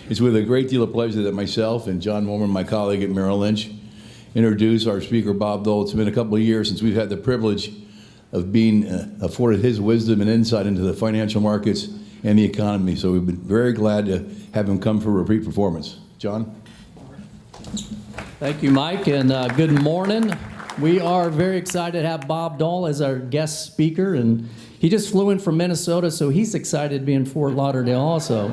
It's with a great deal of pleasure that myself and John Mormon, my colleague at Merrill Lynch, introduce our speaker, Bob Dole. It's been a couple of years since we've had the privilege of being afforded his wisdom and insight into the financial markets and the economy. So we've been very glad to have him come for a repeat performance. John? Thank you, Mike, and good morning. We are very excited to have Bob Dole as our guest speaker, and he just flew in from Minnesota, so he's excited to be in Fort Lauderdale also.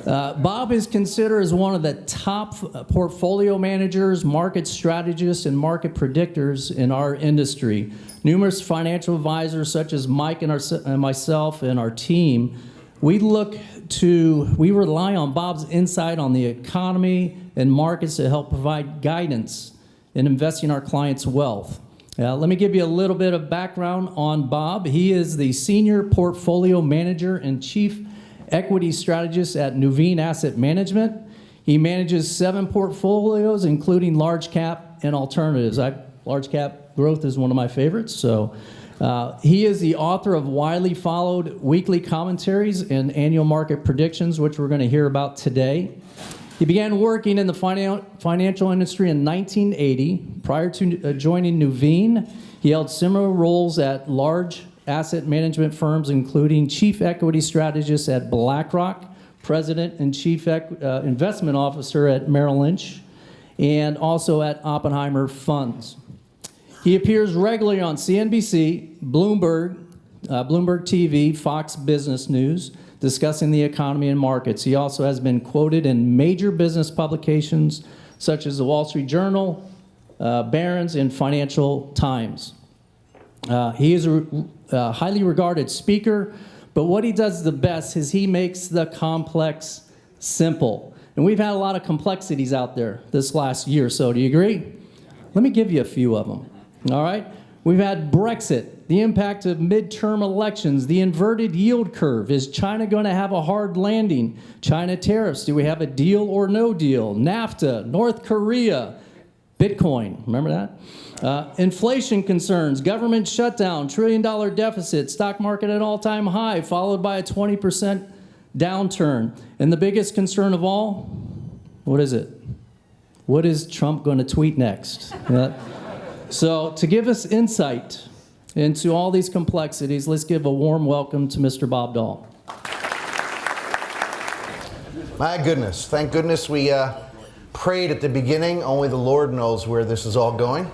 Bob is considered as one of the top portfolio managers, market strategists, and market predictors in our industry. Numerous financial advisors such as Mike and myself and our team, we rely on Bob's insight on the economy and markets to help provide guidance in investing our clients' wealth. Let me give you a little bit of background on Bob. He is the Senior Portfolio Manager and Chief Equity Strategist at Nuveen Asset Management. He manages 7 portfolios, including large cap and alternatives. Large cap growth is one of my favorites. So he is the author of widely followed weekly commentaries and annual market predictions, which we're going to hear about today. He began working in the financial industry in 1980. Prior to joining Nuveen, he held similar roles at large asset management firms, including chief equity strategist at BlackRock, president and chief investment officer at Merrill Lynch, and also at Oppenheimer Funds. He appears regularly on CNBC, Bloomberg TV, Fox Business News, discussing the economy and markets. He also has been quoted in major business publications such as the Wall Street Journal, Barron's, and Financial Times. He is a highly regarded speaker, but what he does the best is he makes the complex simple. And we've had a lot of complexities out there this last year or so. Do you agree? Let me give you a few of them. All right? We've had Brexit, the impact of midterm elections, the inverted yield curve. Is China going to have a hard landing? China tariffs. Do we have a deal or no deal? NAFTA, North Korea, Bitcoin. Remember that? Inflation concerns, government shutdown, $1 trillion deficit, stock market at all-time high, followed by a 20% downturn. And the biggest concern of all, what is it? What is Trump going to tweet next? So to give us insight into all these complexities, let's give a warm welcome to Mr. Bob Dole. My goodness, thank goodness we prayed at the beginning. Only the Lord knows where this is all going.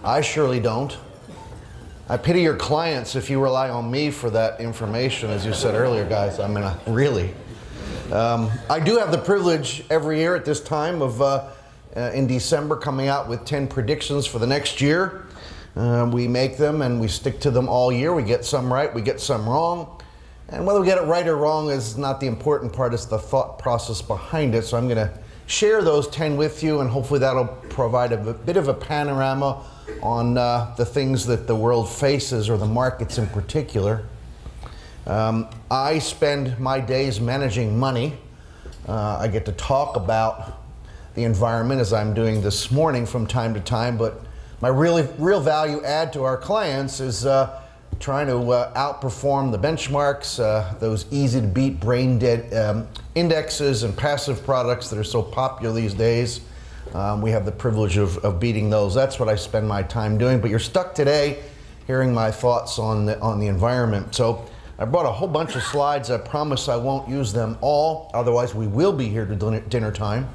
I surely don't. I pity your clients if you rely on me for that information. As you said earlier, guys, I mean, really. I do have the privilege every year at this time of in December coming out with 10 predictions for the next year. We make them and we stick to them all year. We get some right, we get some wrong. And whether we get it right or wrong is not the important part, it's the thought process behind it. So I'm going to share those 10 with you, and hopefully that'll provide a bit of a panorama on the things that the world faces, or the markets in particular. I spend my days managing money. I get to talk about the environment as I'm doing this morning from time to time, but my real value add to our clients is trying to outperform the benchmarks, those easy to beat brain dead indexes and passive products that are so popular these days. We have the privilege of beating those. That's what I spend my time doing, but you're stuck today hearing my thoughts on the environment. So I brought a whole bunch of slides. I promise I won't use them all, otherwise we will be here to dinner time.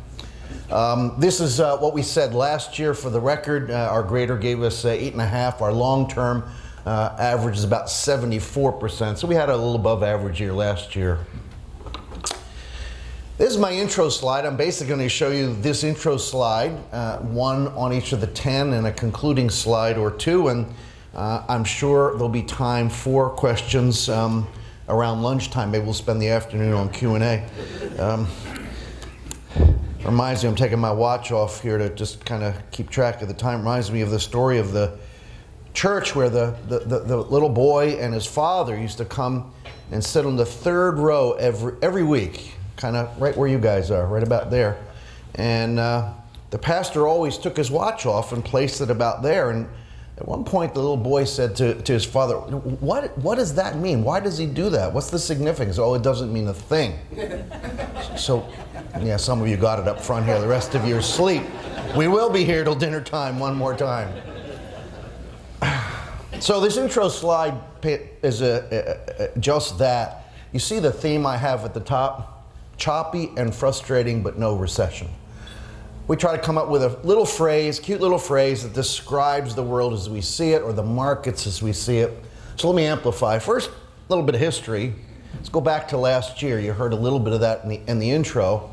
This is what we said last year. For the record, our grader gave us 8.5. Our long-term average is about 74%. So we had a little above average year last year. This is my intro slide. I'm basically going to show you this intro slide, one on each of the 10, and a concluding slide or two. And I'm sure there'll be time for questions around lunchtime. Maybe we'll spend the afternoon on Q&A. Reminds me, I'm taking my watch off here to just kind of keep track of the time. Reminds me of the story of the church where the little boy and his father used to come and sit on the third row every week, kind of right where you guys are, right about there. And the pastor always took his watch off and placed it about there. And at one point, the little boy said to his father, what does that mean? Why does he do that? What's the significance? Oh, it doesn't mean a thing. So Yeah, some of you got it up front here. The rest of you are asleep. We will be here till dinner time one more time. So this intro slide is just that. You see the theme I have at the top? Choppy and frustrating, but no recession. We try to come up with a little phrase, cute little phrase that describes the world as we see it or the markets as we see it. So let me amplify. First, a little bit of history. Let's go back to last year. You heard a little bit of that in the intro.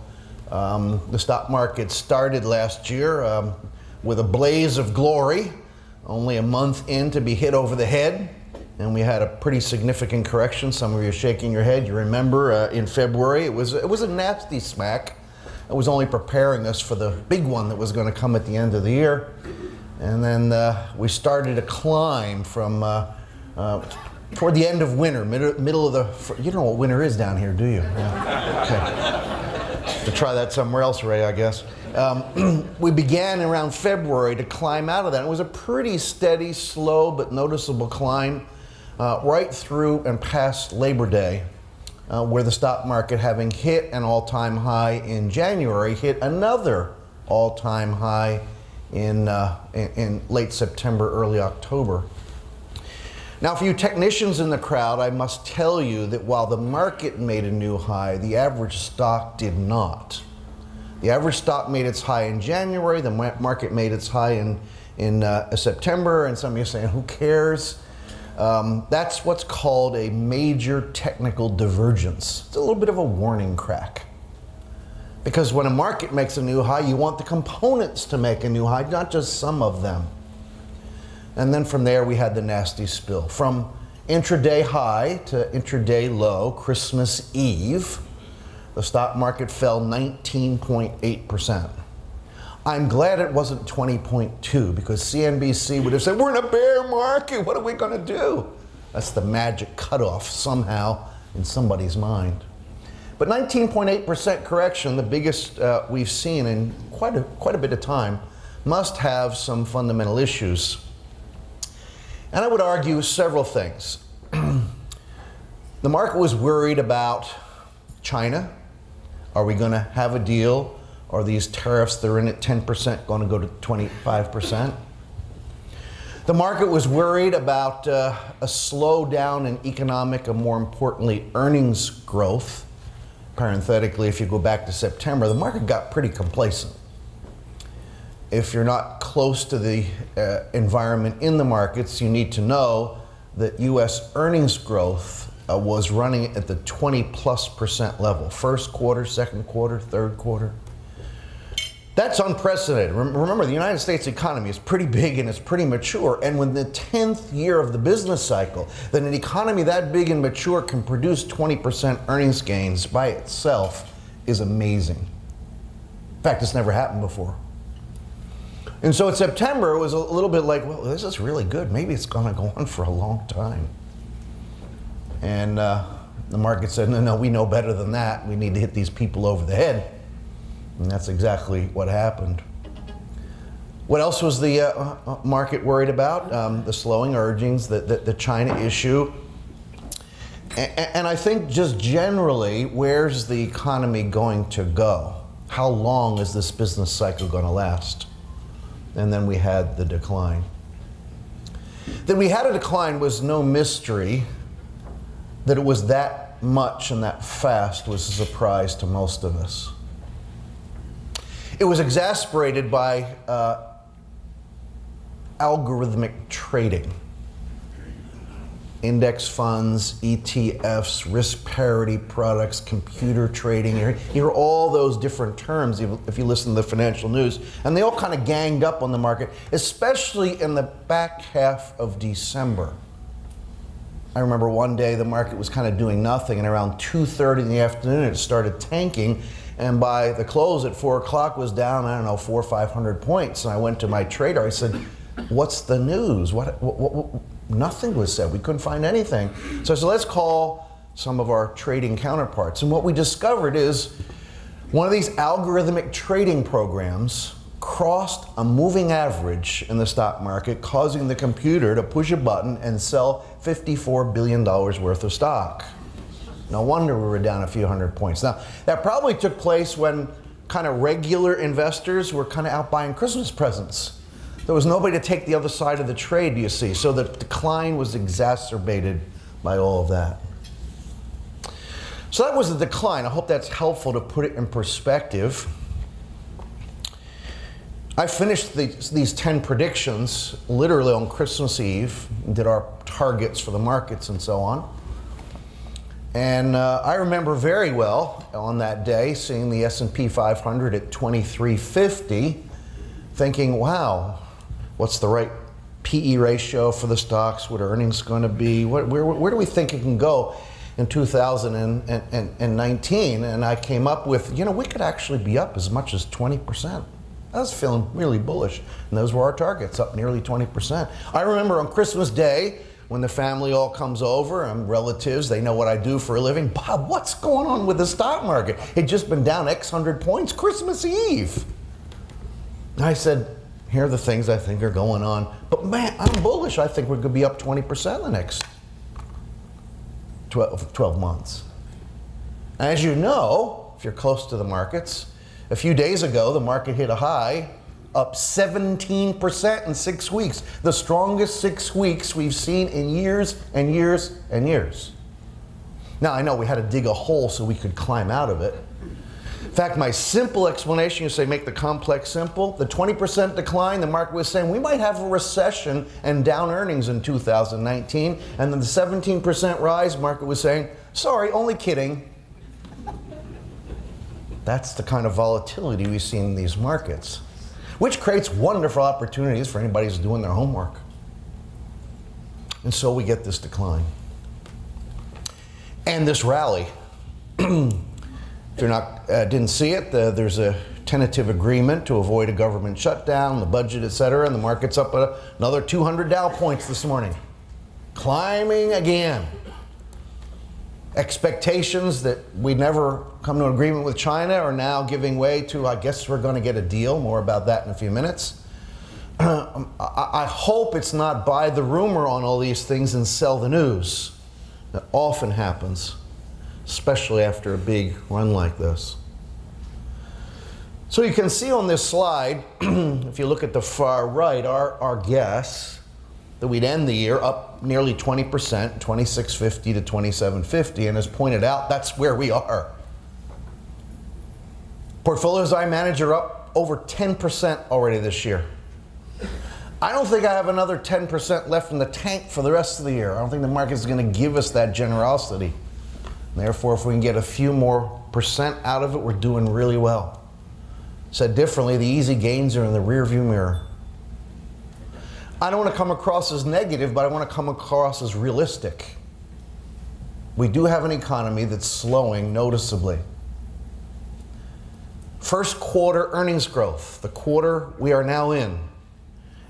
The stock market started last year with a blaze of glory, only a month in to be hit over the head, and we had a pretty significant correction. Some of you are shaking your head. You remember in February, it was a nasty smack. It was only preparing us for the big one that was going to come at the end of the year. And then we started a climb from toward the end of winter, middle of the, you don't know what winter is down here, do you? Yeah. Okay. To try that somewhere else, Ray, I guess. We began around February to climb out of that. It was a pretty steady, slow, but noticeable climb right through and past Labor Day, where the stock market, having hit an all-time high in January, hit another all-time high in late September, early October. Now, for you technicians in the crowd, I must tell you that while the market made a new high, the average stock did not. The average stock made its high in January, the market made its high in September, and some of you are saying, who cares? That's what's called a major technical divergence. It's a little bit of a warning crack. Because when a market makes a new high, you want the components to make a new high, not just some of them. And then from there, we had the nasty spill. From intraday high to intraday low, Christmas Eve, the stock market fell 19.8%. I'm glad it wasn't 20.2 because CNBC would have said, we're in a bear market, what are we going to do? That's the magic cutoff somehow in somebody's mind. But 19.8% correction, the biggest we've seen in quite a bit of time, must have some fundamental issues. And I would argue several things. The market was worried about China. Are we going to have a deal? Are these tariffs that are in at 10% going to go to 25%? The market was worried about a slowdown in economic and, more importantly, earnings growth. Parenthetically, if you go back to September, the market got pretty complacent. If you're not close to the environment in the markets, you need to know that U.S. earnings growth was running at the 20+% level. First quarter, second quarter, third quarter. That's unprecedented. Remember, the United States economy is pretty big and it's pretty mature. And when the 10th year of the business cycle, then an economy that big and mature can produce 20% earnings gains by itself is amazing. In fact, it's never happened before. And so in September, it was a little bit like, well, this is really good. Maybe it's going to go on for a long time. And the market said, no, we know better than that. We need to hit these people over the head. And that's exactly what happened. What else was the market worried about? The slowing urgings, the China issue. And I think just generally, where's the economy going to go? How long is this business cycle going to last? And then we had the decline. That we had a decline was no mystery. That it was that much and that fast was a surprise to most of us. It was exacerbated by algorithmic trading. Index funds, ETFs, risk parity products, computer trading. You hear all those different terms if you listen to the financial news. And they all kind of ganged up on the market, especially in the back half of December. I remember one day the market was kind of doing nothing, and around 2:30 in the afternoon it started tanking. And by the close at 4 o'clock was down, I don't know, 400 or 500 points. And I went to my trader, I said, what's the news? What nothing was said. We couldn't find anything. So I said, let's call some of our trading counterparts. And what we discovered is one of these algorithmic trading programs crossed a moving average in the stock market, causing the computer to push a button and sell $54 billion worth of stock. No wonder we were down a few hundred points. Now, that probably took place when kind of regular investors were kind of out buying Christmas presents. There was nobody to take the other side of the trade, you see. So the decline was exacerbated by all of that. So that was the decline. I hope that's helpful to put it in perspective. I finished these 10 predictions literally on Christmas Eve, did our targets for the markets and so on. And I remember very well on that day seeing the S&P 500 at 2350, thinking, wow, what's the right PE ratio for the stocks? What are earnings going to be? Where do we think it can go in 2019? And I came up with, we could actually be up as much as 20%. I was feeling really bullish. And those were our targets, up nearly 20%. I remember on Christmas Day, when the family all comes over, and relatives, they know what I do for a living. Bob, what's going on with the stock market? It'd just been down X hundred points Christmas Eve. And I said, here are the things I think are going on. But man, I'm bullish. I think we're going to be up 20% in the next 12 months. As you know, if you're close to the markets, a few days ago, the market hit a high, up 17% in 6 weeks. The strongest 6 weeks we've seen in years and years and years. Now, I know we had to dig a hole so we could climb out of it. In fact, my simple explanation, you say make the complex simple. The 20% decline, the market was saying we might have a recession and down earnings in 2019. And then the 17% rise, market was saying, sorry, only kidding. That's the kind of volatility we see in these markets, which creates wonderful opportunities for anybody who's doing their homework. And so we get this decline. And this rally. If you're didn't see it, there's a tentative agreement to avoid a government shutdown, the budget, et cetera, and the market's up another 200 Dow points this morning. Climbing again. Expectations that we never come to an agreement with China are now giving way to, I guess we're going to get a deal. More about that in a few minutes. I hope it's not buy the rumor on all these things and sell the news. That often happens, especially after a big run like this. So you can see on this slide, if you look at the far right, our guess that we'd end the year up nearly 20%, 2650 to 2750, and as pointed out, that's where we are. Portfolios I manage are up over 10% already this year. I don't think I have another 10% left in the tank for the rest of the year. I don't think the market is going to give us that generosity. Therefore, if we can get a few more percent out of it, we're doing really well. Said differently, the easy gains are in the rearview mirror. I don't want to come across as negative, but I want to come across as realistic. We do have an economy that's slowing noticeably. First quarter earnings growth, the quarter we are now in.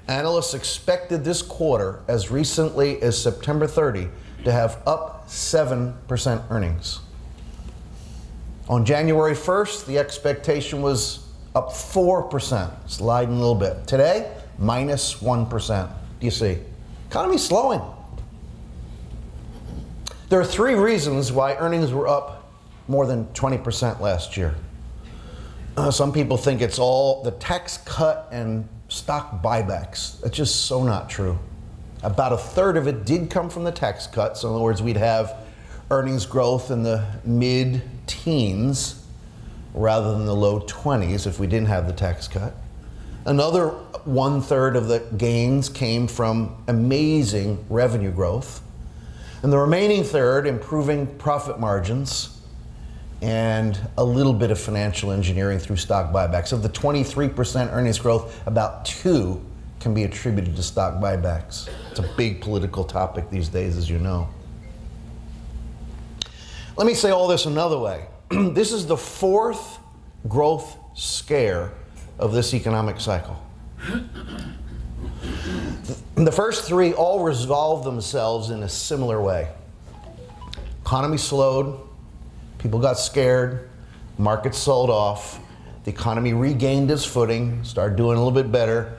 Analysts expected this quarter, as recently as September 30, to have up 7% earnings. On January 1st, the expectation was up 4%, sliding a little bit. Today, minus 1%. Do you see? Economy's slowing. There are three reasons why earnings were up more than 20% last year. Some people think it's all the tax cut and stock buybacks. That's just so not true. About a third of it did come from the tax cut. So in other words, we'd have earnings growth in the mid-teens rather than the low 20s if we didn't have the tax cut. Another 1/3 of the gains came from amazing revenue growth. And the remaining third, improving profit margins and a little bit of financial engineering through stock buybacks. Of the 23% earnings growth, about 2 can be attributed to stock buybacks. It's a big political topic these days, as you know. Let me say all this another way. This is the fourth growth scare of this economic cycle. The first three all resolve themselves in a similar way. Economy slowed, people got scared, markets sold off, the economy regained its footing, started doing a little bit better,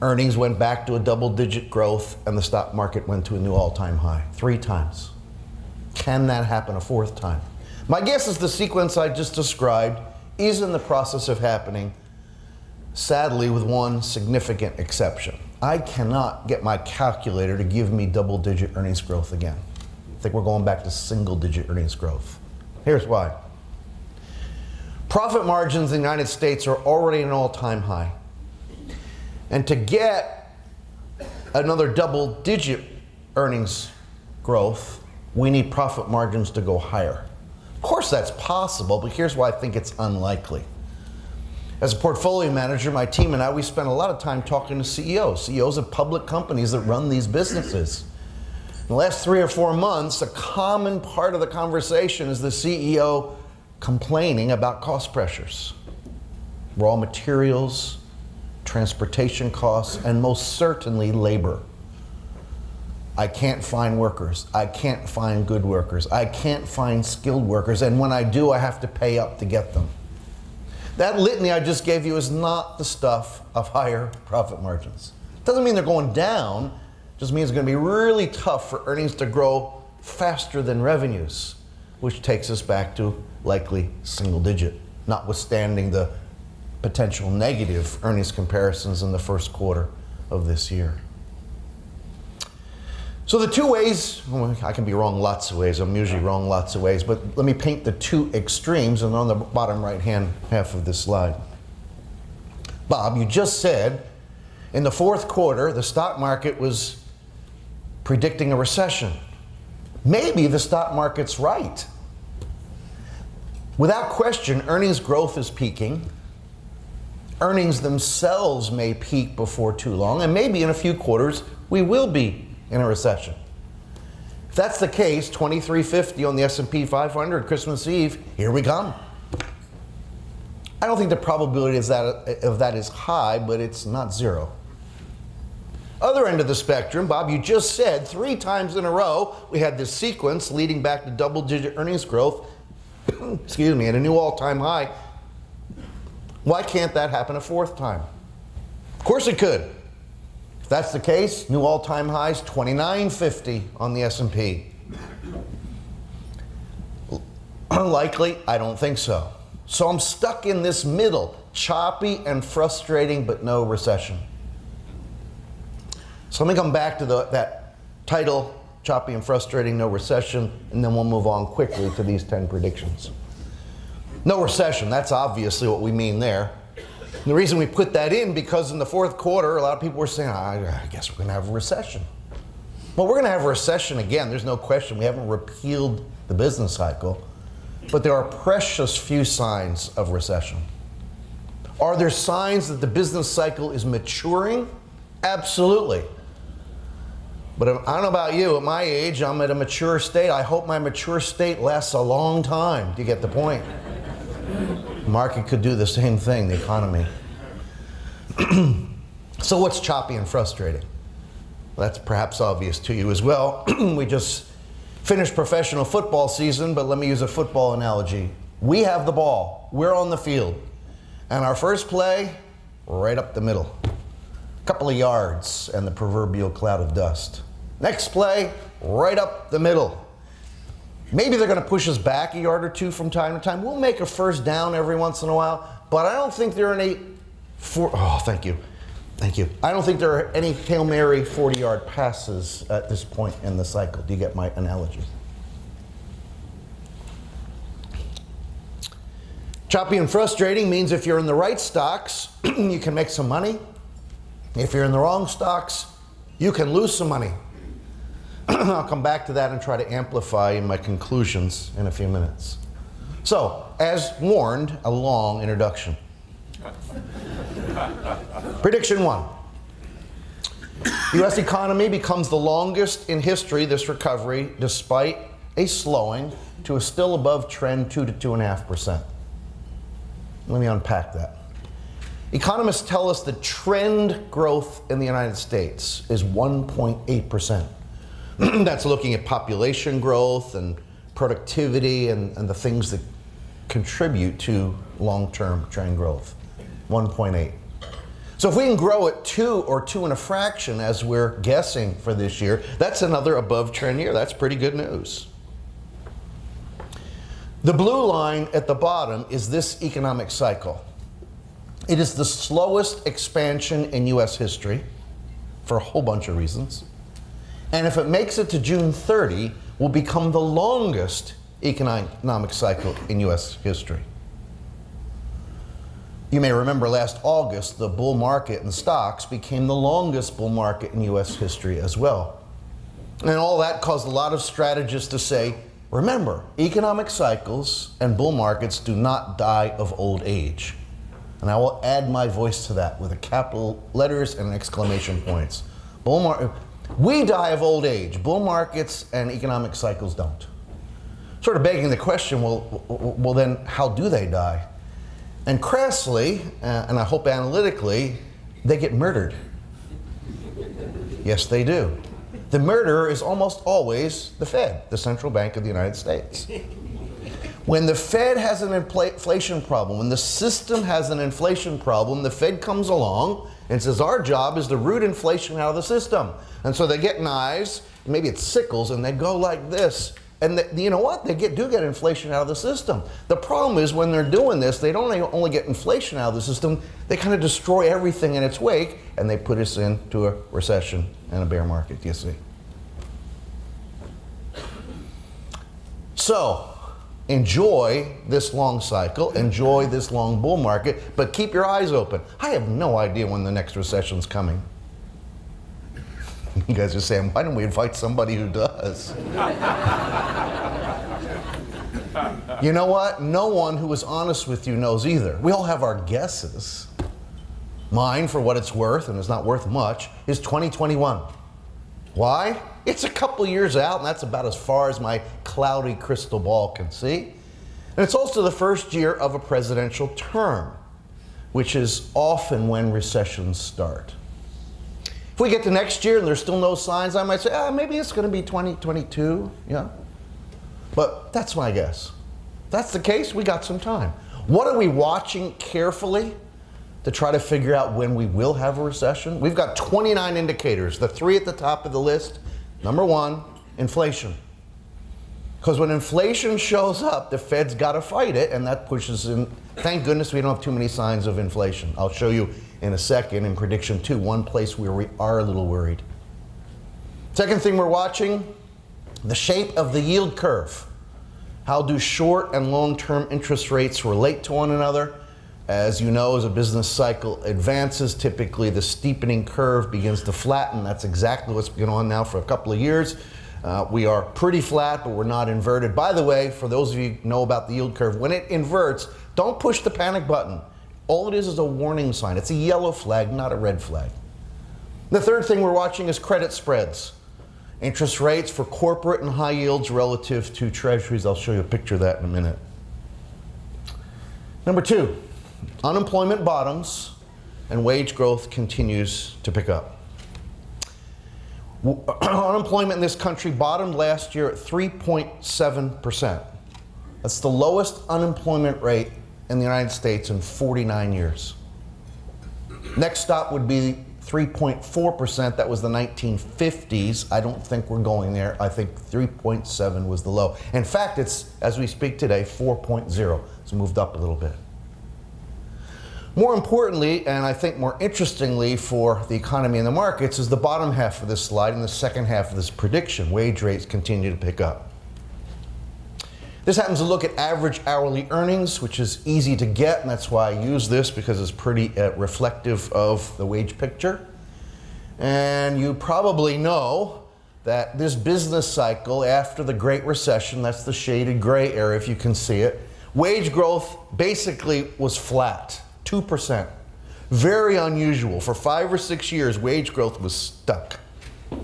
earnings went back to a double-digit growth, and the stock market went to a new all-time high. 3 times. Can that happen a fourth time? My guess is the sequence I just described is in the process of happening, sadly, with one significant exception. I cannot get my calculator to give me double-digit earnings growth again. I think we're going back to single-digit earnings growth. Here's why. Profit margins in the United States are already at an all-time high. And to get another double-digit earnings growth, we need profit margins to go higher. Of course that's possible, but here's why I think it's unlikely. As a portfolio manager, my team and I, we spend a lot of time talking to CEOs of public companies that run these businesses. In the last 3 or 4 months, a common part of the conversation is the CEO complaining about cost pressures. Raw materials, transportation costs, and most certainly labor. I can't find workers. I can't find good workers. I can't find skilled workers, and when I do, I have to pay up to get them. That litany I just gave you is not the stuff of higher profit margins. Doesn't mean they're going down, just means it's going to be really tough for earnings to grow faster than revenues, which takes us back to likely single digit, notwithstanding the potential negative earnings comparisons in the first quarter of this year. So the two ways, well, I can be wrong lots of ways, I'm usually wrong lots of ways, but let me paint the two extremes and on the bottom right-hand half of this slide. Bob, you just said in the fourth quarter, the stock market was predicting a recession. Maybe the stock market's right. Without question, earnings growth is peaking. Earnings themselves may peak before too long, and maybe in a few quarters, we will be in a recession. If that's the case, 2350 on the S&P 500 Christmas Eve, here we come. I don't think the probability of that is high, but it's not zero. Other end of the spectrum, Bob, you just said 3 times in a row we had this sequence leading back to double-digit earnings growth, excuse me, at a new all-time high. Why can't that happen a fourth time? Of course it could. If that's the case, new all-time highs, 2950 on the S&P. Unlikely? I don't think so. So I'm stuck in this middle, choppy and frustrating, but no recession. So let me come back to that title, choppy and frustrating, no recession, and then we'll move on quickly to these 10 predictions. No recession, that's obviously what we mean there. And the reason we put that in, because in the fourth quarter, a lot of people were saying, I guess we're going to have a recession. Well, we're going to have a recession again, there's no question. We haven't repealed the business cycle, but there are precious few signs of recession. Are there signs that the business cycle is maturing? Absolutely. But I don't know about you, at my age, I'm at a mature state. I hope my mature state lasts a long time. Do you get the point? The market could do the same thing, the economy. So what's choppy and frustrating? Well, that's perhaps obvious to you as well. We just finished professional football season, but let me use a football analogy. We have the ball, we're on the field, and our first play, right up the middle. A couple of yards and the proverbial cloud of dust. Next play, right up the middle. Maybe they're going to push us back a yard or two from time to time. We'll make a first down every once in a while, but I don't think there are any thank you. I don't think there are any Hail Mary 40-yard passes at this point in the cycle. Do you get my analogy? Choppy and frustrating means if you're in the right stocks, you can make some money. If you're in the wrong stocks, you can lose some money. I'll come back to that and try to amplify in my conclusions in a few minutes. So, as warned, a long introduction. Prediction 1. The U.S. economy becomes the longest in history, this recovery, despite a slowing to a still above trend 2 to 2.5%. Let me unpack that. Economists tell us the trend growth in the United States is 1.8%. That's looking at population growth and productivity and the things that contribute to long-term trend growth. 1.8. So if we can grow at 2 or 2 and a fraction, as we're guessing for this year, that's another above trend year. That's pretty good news. The blue line at the bottom is this economic cycle. It is the slowest expansion in US history for a whole bunch of reasons. And if it makes it to June 30, will become the longest economic cycle in US history. You may remember last August, the bull market in stocks became the longest bull market in US history as well. And all that caused a lot of strategists to say, remember, economic cycles and bull markets do not die of old age. And I will add my voice to that with a capital letters and exclamation points. We die of old age. Bull markets and economic cycles don't. Sort of begging the question, well then how do they die? And crassly, and I hope analytically, they get murdered. Yes, they do. The murderer is almost always the Fed, the Central Bank of the United States. When the Fed has an inflation problem, when the system has an inflation problem, the Fed comes along and says, our job is to root inflation out of the system. And so they get knives, maybe it's sickles, and they go like this. And you know what? They do get inflation out of the system. The problem is when they're doing this, they don't only get inflation out of the system, they kind of destroy everything in its wake, and they put us into a recession and a bear market, you see. So, enjoy this long cycle, enjoy this long bull market, but keep your eyes open. I have no idea when the next recession's coming. You guys are saying, why don't we invite somebody who does? You know what? No one who is honest with you knows either. We all have our guesses. Mine, for what it's worth, and it's not worth much, is 2021. Why? It's a couple years out, and that's about as far as my cloudy crystal ball can see. And it's also the first year of a presidential term, which is often when recessions start. If we get to next year and there's still no signs, I might say, maybe it's going to be 2022, yeah. But that's my guess. If that's the case, we got some time. What are we watching carefully to try to figure out when we will have a recession? We've got 29 indicators. The three at the top of the list. Number one, inflation. Because when inflation shows up, the Fed's got to fight it, and that pushes in. Thank goodness we don't have too many signs of inflation. I'll show you in a second in prediction 2, one place where we are a little worried. Second thing we're watching, the shape of the yield curve. How do short and long-term interest rates relate to one another? As you know, as a business cycle advances, typically the steepening curve begins to flatten. That's exactly what's been on now for a couple of years. We are pretty flat, but we're not inverted. By the way, for those of you who know about the yield curve, when it inverts, don't push the panic button. All it is a warning sign. It's a yellow flag, not a red flag. The third thing we're watching is credit spreads. Interest rates for corporate and high yields relative to treasuries. I'll show you a picture of that in a minute. Number 2, unemployment bottoms and wage growth continues to pick up. Unemployment in this country bottomed last year at 3.7%. That's the lowest unemployment rate in the United States in 49 years. Next stop would be 3.4%. That was the 1950s. I don't think we're going there. I think 3.7 was the low. In fact, it's, as we speak today, 4.0. It's moved up a little bit. More importantly, and I think more interestingly for the economy and the markets, is the bottom half of this slide and the second half of this prediction. Wage rates continue to pick up. This happens to look at average hourly earnings, which is easy to get, and that's why I use this, because it's pretty reflective of the wage picture. And you probably know that this business cycle after the Great Recession, that's the shaded gray area if you can see it, wage growth basically was flat, 2%. Very unusual. For 5 or 6 years, wage growth was stuck.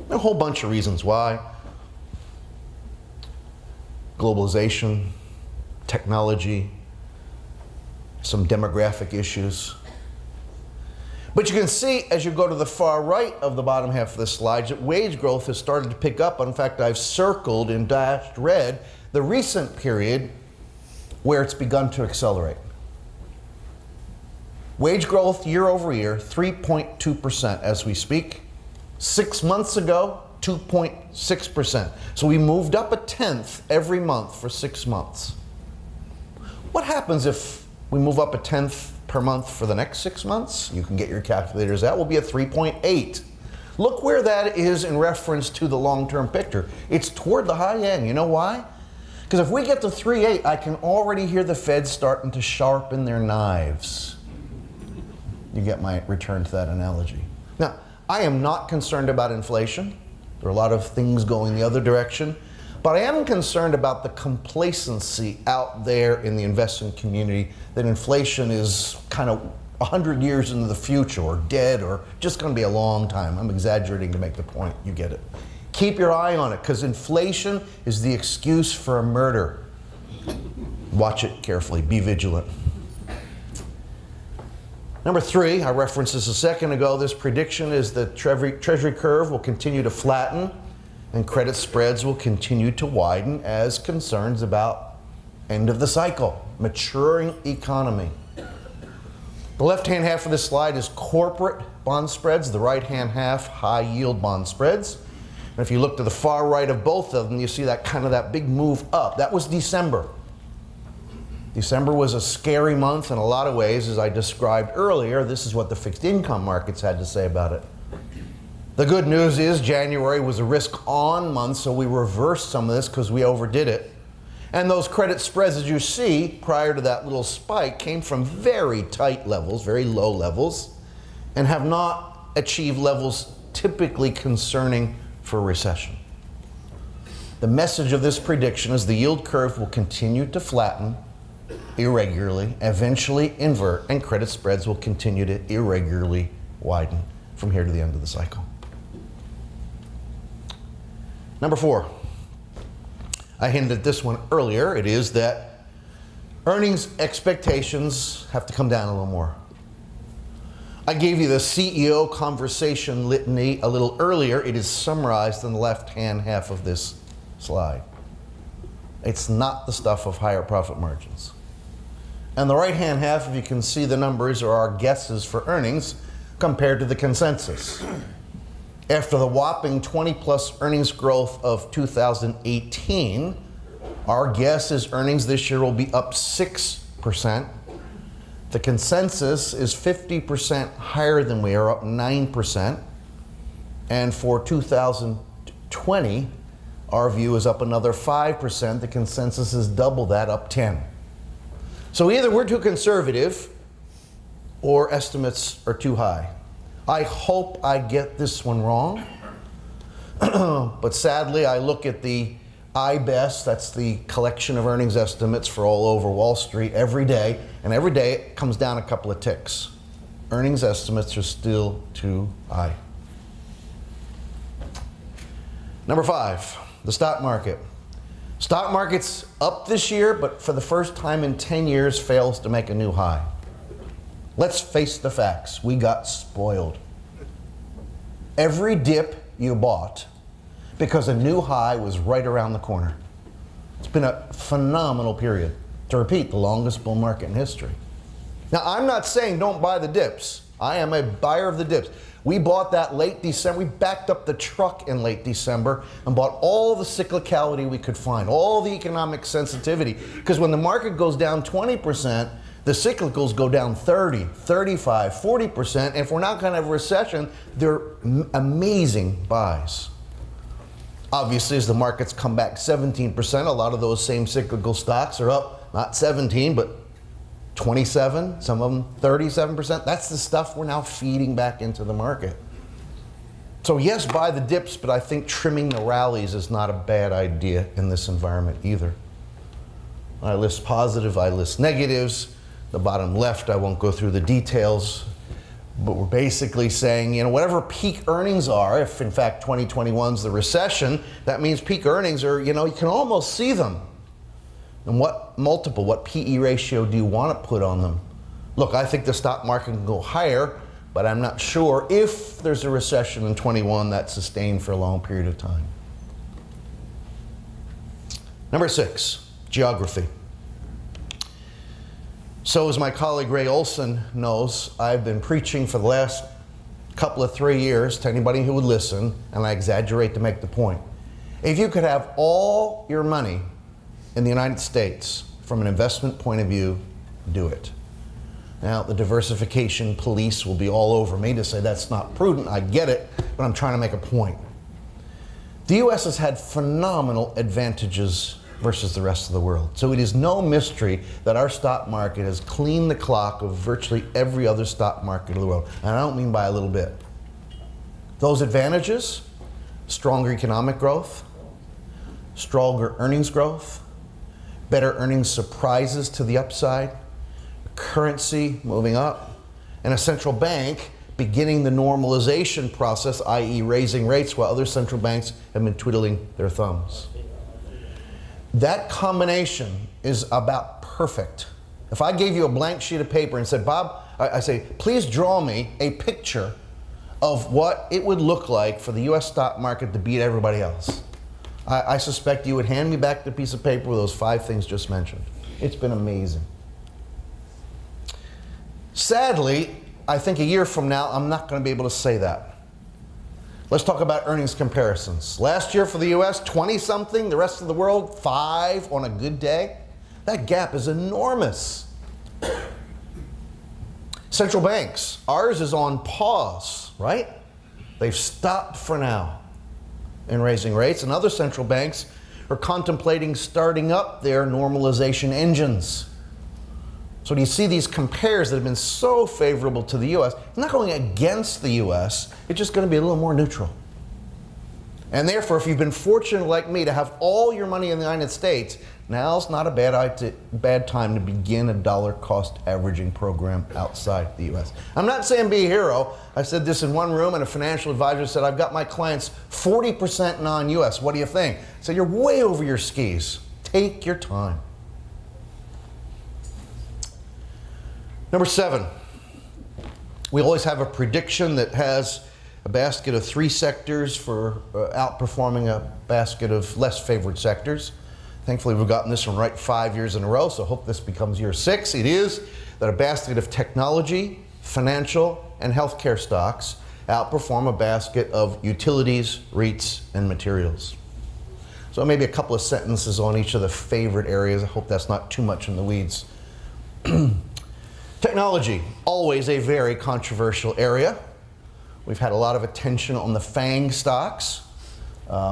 A whole bunch of reasons why. Globalization, technology, some demographic issues. But you can see as you go to the far right of the bottom half of this slide that wage growth has started to pick up. In fact, I've circled in dashed red the recent period where it's begun to accelerate. Wage growth year over year, 3.2% as we speak. 6 months ago, 2.6%. So we moved up 1/10 every month for 6 months. What happens if we move up a tenth per month for the next 6 months? You can get your calculators out. We'll be at 3.8. Look where that is in reference to the long-term picture. It's toward the high end. You know why? Because if we get to 3.8, I can already hear the Fed starting to sharpen their knives. You get my return to that analogy. Now, I am not concerned about inflation. There are a lot of things going the other direction. But I am concerned about the complacency out there in the investment community that inflation is kind of 100 years into the future or dead or just going to be a long time. I'm exaggerating to make the point. You get it. Keep your eye on it because inflation is the excuse for a murder. Watch it carefully. Be vigilant. Number 3, I referenced this a second ago. This prediction is the Treasury curve will continue to flatten and credit spreads will continue to widen as concerns about end of the cycle, maturing economy. The left-hand half of this slide is corporate bond spreads. The right-hand half, high-yield bond spreads. And if you look to the far right of both of them, you see that kind of that big move up. That was December. December was a scary month in a lot of ways, as I described earlier. This is what the fixed income markets had to say about it. The good news is January was a risk-on month, so we reversed some of this because we overdid it. And those credit spreads, as you see, prior to that little spike, came from very tight levels, very low levels, and have not achieved levels typically concerning for recession. The message of this prediction is the yield curve will continue to flatten irregularly, eventually invert, and credit spreads will continue to irregularly widen from here to the end of the cycle. Number 4, I hinted at this one earlier. It is that earnings expectations have to come down a little more. I gave you the CEO conversation litany a little earlier. It is summarized in the left-hand half of this slide. It's not the stuff of higher profit margins. And the right-hand half, if you can see the numbers, are our guesses for earnings compared to the consensus. After the whopping 20-plus earnings growth of 2018, our guess is earnings this year will be up 6%. The consensus is 50% higher than we are, up 9%. And for 2020, our view is up another 5%. The consensus is double that, up 10%. So either we're too conservative or estimates are too high. I hope I get this one wrong, but sadly I look at the IBEST, that's the collection of earnings estimates for all over Wall Street every day, and every day it comes down a couple of ticks. Earnings estimates are still too high. Number 5, the stock market. Stock market's up this year, but for the first time in 10 years fails to make a new high. Let's face the facts. We got spoiled. Every dip you bought because a new high was right around the corner. It's been a phenomenal period. To repeat, the longest bull market in history. Now, I'm not saying don't buy the dips. I am a buyer of the dips. We bought that late December. We backed up the truck in late December and bought all the cyclicality we could find, all the economic sensitivity. Because when the market goes down 20%, the cyclicals go down 30, 35, 40%. And if we're not going to have a recession, they're amazing buys. Obviously, as the markets come back 17%, a lot of those same cyclical stocks are up, not 17, but 27, some of them 37%. That's the stuff we're now feeding back into the market. So yes, buy the dips, but I think trimming the rallies is not a bad idea in this environment either. I list positive, I list negatives. The bottom left, I won't go through the details, but we're basically saying, whatever peak earnings are, if in fact 2021 is the recession, that means peak earnings are, you can almost see them. And what multiple, what PE ratio do you want to put on them? Look, I think the stock market can go higher, but I'm not sure if there's a recession in 21 that's sustained for a long period of time. Number 6, geography. So as my colleague Ray Olson knows, I've been preaching for the last couple of 3 years to anybody who would listen, and I exaggerate to make the point. If you could have all your money in the United States from an investment point of view, do it. Now, the diversification police will be all over me to say that's not prudent. I get it, but I'm trying to make a point. The U.S. has had phenomenal advantages versus the rest of the world. So it is no mystery that our stock market has cleaned the clock of virtually every other stock market in the world. And I don't mean by a little bit. Those advantages: stronger economic growth, stronger earnings growth, better earnings surprises to the upside, currency moving up, and a central bank beginning the normalization process, i.e. raising rates while other central banks have been twiddling their thumbs. That combination is about perfect. If I gave you a blank sheet of paper and said, Bob, I say, please draw me a picture of what it would look like for the U.S. stock market to beat everybody else, I suspect you would hand me back the piece of paper with those 5 things just mentioned. It's been amazing. Sadly, I think a year from now, I'm not going to be able to say that. Let's talk about earnings comparisons. Last year for the U.S., 20-something. The rest of the world, 5 on a good day. That gap is enormous. Central banks. Ours is on pause, right? They've stopped for now in raising rates, and other central banks are contemplating starting up their normalization engines. So do you see these compares that have been so favorable to the U.S.? It's not going against the U.S., it's just going to be a little more neutral. And therefore, if you've been fortunate like me to have all your money in the United States, now's not a bad time to begin a dollar cost averaging program outside the U.S. I'm not saying be a hero. I said this in one room, and a financial advisor said, I've got my clients 40% non-U.S. What do you think? I said, you're way over your skis. Take your time. Number 7, we always have a prediction that has a basket of 3 sectors for outperforming a basket of less favored sectors. Thankfully, we've gotten this one right 5 years in a row, so I hope this becomes year 6. It is that a basket of technology, financial, and healthcare stocks outperform a basket of utilities, REITs, and materials. So maybe a couple of sentences on each of the favorite areas. I hope that's not too much in the weeds. Technology, always a very controversial area. We've had a lot of attention on the FANG stocks.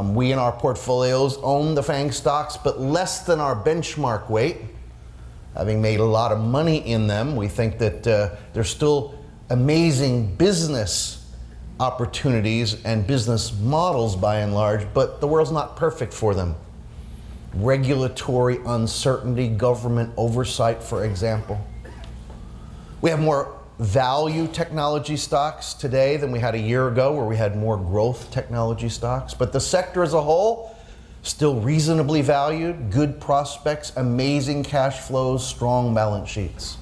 We in our portfolios own the FANG stocks, but less than our benchmark weight. Having made a lot of money in them, we think that there's still amazing business opportunities and business models by and large, but the world's not perfect for them. Regulatory uncertainty, government oversight, for example. We have more value technology stocks today than we had a year ago, where we had more growth technology stocks. But the sector as a whole, still reasonably valued, good prospects, amazing cash flows, strong balance sheets.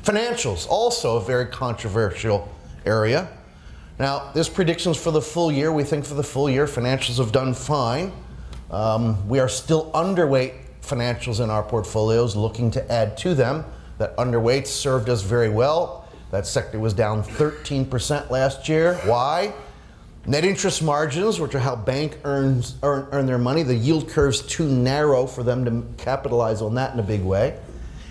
Financials, also a very controversial area. Now, this prediction's for the full year. We think for the full year, financials have done fine. We are still underweight financials in our portfolios, looking to add to them. That underweight served us very well. That sector was down 13% last year. Why? Net interest margins, which are how banks earn their money, the yield curve's too narrow for them to capitalize on that in a big way.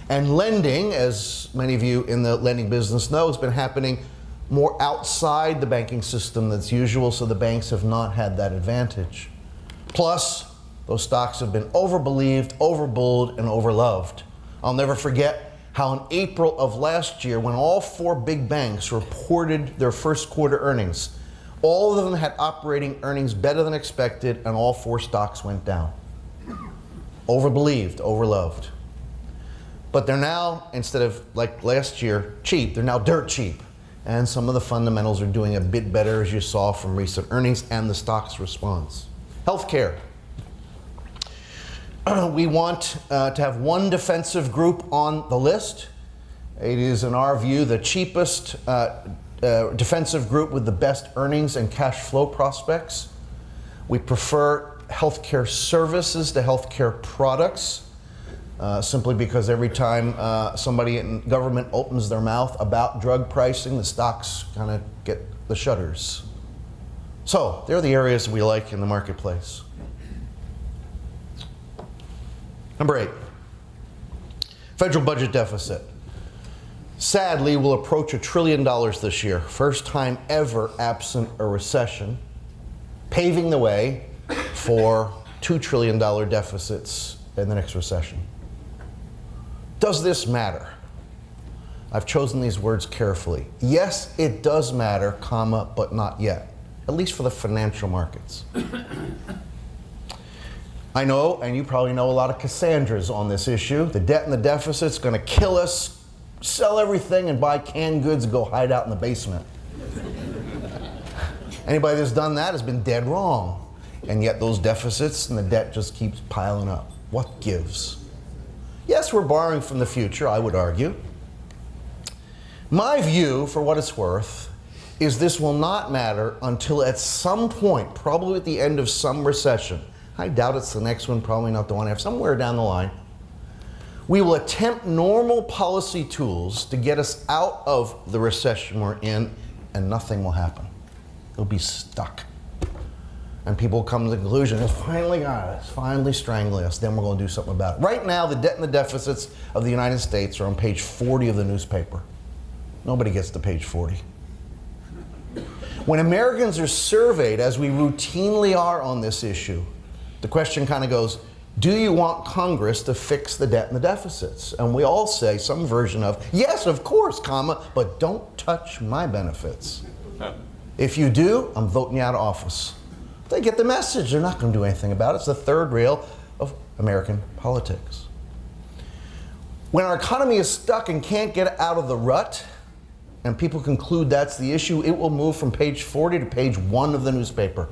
And lending, as many of you in the lending business know, has been happening more outside the banking system than usual, so the banks have not had that advantage. Plus, those stocks have been overbelieved, overbulled, and overloved. I'll never forget how in April of last year, when all 4 big banks reported their first quarter earnings, all of them had operating earnings better than expected, and all 4 stocks went down. Overbelieved, overloved. But they're now, instead of like last year, cheap, they're now dirt cheap. And some of the fundamentals are doing a bit better, as you saw from recent earnings and the stock's response. Healthcare. We want to have one defensive group on the list. It is, in our view, the cheapest defensive group with the best earnings and cash flow prospects. We prefer healthcare services to healthcare products, simply because every time somebody in government opens their mouth about drug pricing, the stocks kind of get the shudders. So, they're the areas we like in the marketplace. Number 8, federal budget deficit. Sadly, we'll approach $1 trillion this year, first time ever absent a recession, paving the way for $2 trillion deficits in the next recession. Does this matter? I've chosen these words carefully. Yes, it does matter, comma, but not yet, at least for the financial markets. I know, and you probably know, a lot of Cassandras on this issue. The debt and the deficit's going to kill us. Sell everything and buy canned goods and go hide out in the basement. Anybody that's done that has been dead wrong. And yet those deficits and the debt just keeps piling up. What gives? Yes, we're borrowing from the future, I would argue. My view, for what it's worth, is this will not matter until at some point, probably at the end of some recession, I doubt it's the next one, probably not the one after, somewhere down the line, we will attempt normal policy tools to get us out of the recession we're in, and nothing will happen. It'll be stuck. And people will come to the conclusion, it's finally got it, it's finally strangling us, then we're going to do something about it. Right now, the debt and the deficits of the United States are on page 40 of the newspaper. Nobody gets to page 40. When Americans are surveyed, as we routinely are on this issue, the question kind of goes, do you want Congress to fix the debt and the deficits? And we all say some version of, yes, of course, comma, but don't touch my benefits. If you do, I'm voting you out of office. They get the message. They're not going to do anything about it. It's the third rail of American politics. When our economy is stuck and can't get out of the rut, and people conclude that's the issue, it will move from page 40 to page 1 of the newspaper.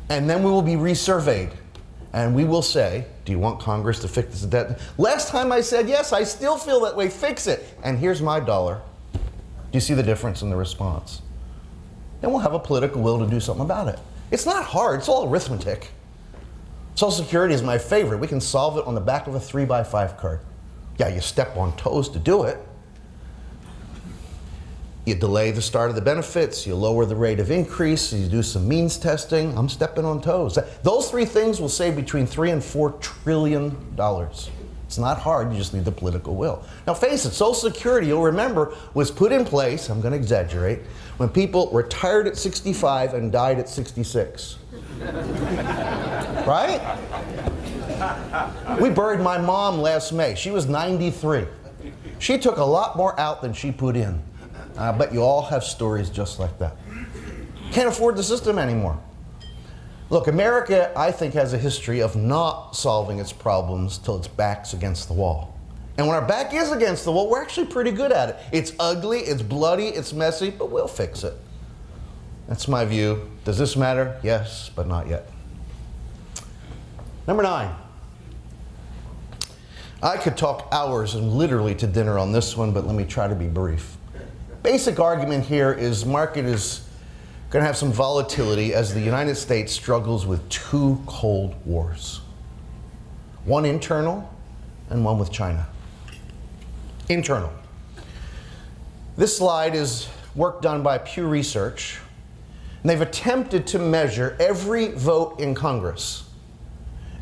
And then we will be resurveyed. And we will say, do you want Congress to fix this debt? Last time I said, yes, I still feel that way, fix it. And here's my dollar. Do you see the difference in the response? Then we'll have a political will to do something about it. It's not hard, it's all arithmetic. Social Security is my favorite. We can solve it on the back of a 3x5 card. Yeah, you step on toes to do it. You delay the start of the benefits, you lower the rate of increase, you do some means testing. I'm stepping on toes. Those 3 things will save between $3 and $4 trillion. It's not hard, you just need the political will. Now face it, Social Security, you'll remember, was put in place, I'm going to exaggerate, when people retired at 65 and died at 66. Right? We buried my mom last May. She was 93. She took a lot more out than she put in. I bet you all have stories just like that. Can't afford the system anymore. Look, America, I think, has a history of not solving its problems till its back's against the wall. And when our back is against the wall, we're actually pretty good at it. It's ugly, it's bloody, it's messy, but we'll fix it. That's my view. Does this matter? Yes, but not yet. Number 9. I could talk hours and literally to dinner on this one, but let me try to be brief. Basic argument here is market is going to have some volatility as the United States struggles with 2 Cold Wars. One internal and one with China. Internal. This slide is work done by Pew Research, and they've attempted to measure every vote in Congress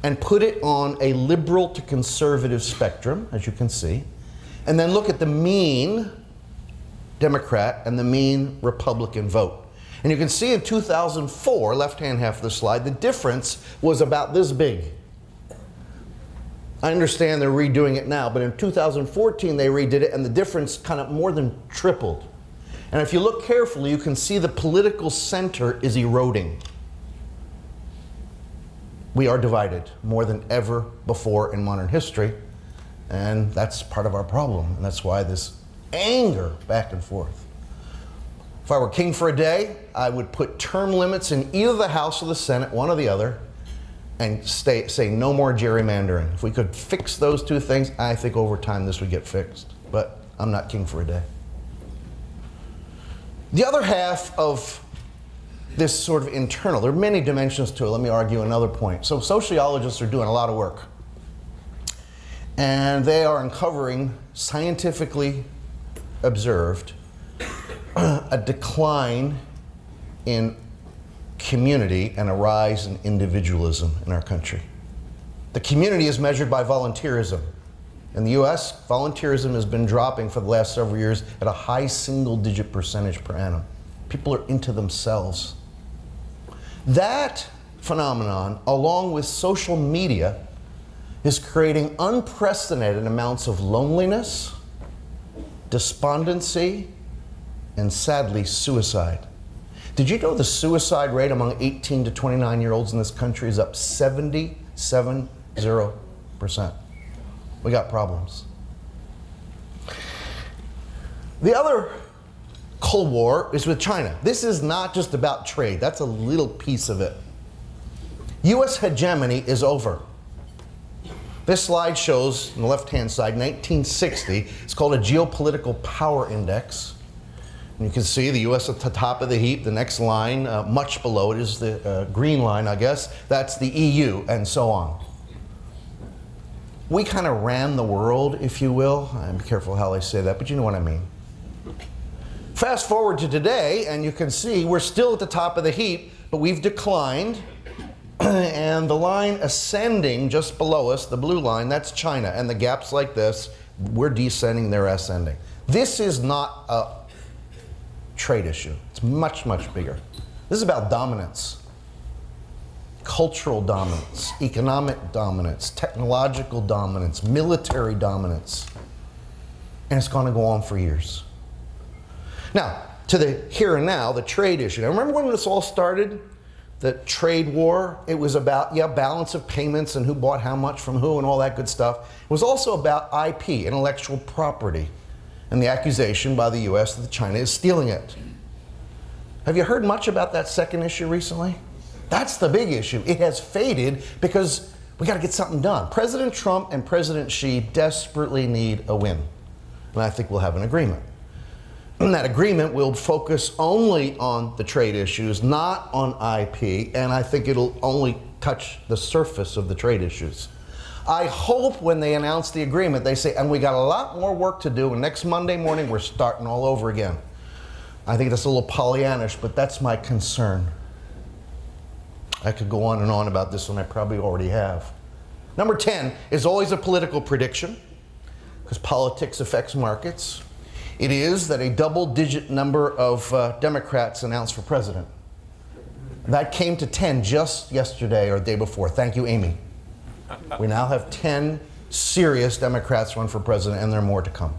and put it on a liberal to conservative spectrum, as you can see, and then look at the mean Democrat and the mean Republican vote. And you can see in 2004, left-hand half of the slide, the difference was about this big. I understand they're redoing it now, but in 2014 they redid it and the difference kind of more than tripled. And if you look carefully, you can see the political center is eroding. We are divided more than ever before in modern history, and that's part of our problem, and that's why this anger back and forth. If I were king for a day, I would put term limits in either the House or the Senate, one or the other, and say no more gerrymandering. If we could fix those 2 things, I think over time this would get fixed. But I'm not king for a day. The other half of this sort of internal, there are many dimensions to it. Let me argue another point. So sociologists are doing a lot of work. And they are uncovering, scientifically observed, a decline in community and a rise in individualism in our country. The community is measured by volunteerism. In the US, volunteerism has been dropping for the last several years at a high single-digit percentage per annum. People are into themselves. That phenomenon, along with social media, is creating unprecedented amounts of loneliness, despondency, and sadly, suicide. Did you know the suicide rate among 18 to 29-year-olds in this country is up 70%? We got problems. The other Cold War is with China. This is not just about trade. That's a little piece of it. U.S. hegemony is over. This slide shows, on the left-hand side, 1960. It's called a geopolitical power index. And you can see the U.S. at the top of the heap. The next line, much below it, is the green line, I guess. That's the EU, and so on. We kind of ran the world, if you will. I'm careful how I say that, but you know what I mean. Fast forward to today, and you can see we're still at the top of the heap, but we've declined. And the line ascending just below us, the blue line, that's China. And the gaps like this, we're descending, they're ascending. This is not a trade issue. It's much, much bigger. This is about dominance. Cultural dominance, economic dominance, technological dominance, military dominance. And it's going to go on for years. Now, to the here and now, the trade issue. Now, remember when this all started? The trade war? It was about, balance of payments and who bought how much from who and all that good stuff. It was also about IP, intellectual property, and the accusation by the U.S. that China is stealing it. Have you heard much about that second issue recently? That's the big issue. It has faded because we got to get something done. President Trump and President Xi desperately need a win. And I think we'll have an agreement. And that agreement will focus only on the trade issues, not on IP, and I think it'll only touch the surface of the trade issues. I hope when they announce the agreement, they say, and we got a lot more work to do, and next Monday morning, we're starting all over again. I think that's a little Pollyannish, but that's my concern. I could go on and on about this one, I probably already have. Number 10 is always a political prediction, because politics affects markets. It is that a double-digit number of Democrats announced for president. That came to 10 just yesterday or the day before. Thank you, Amy. We now have 10 serious Democrats run for president, and there are more to come.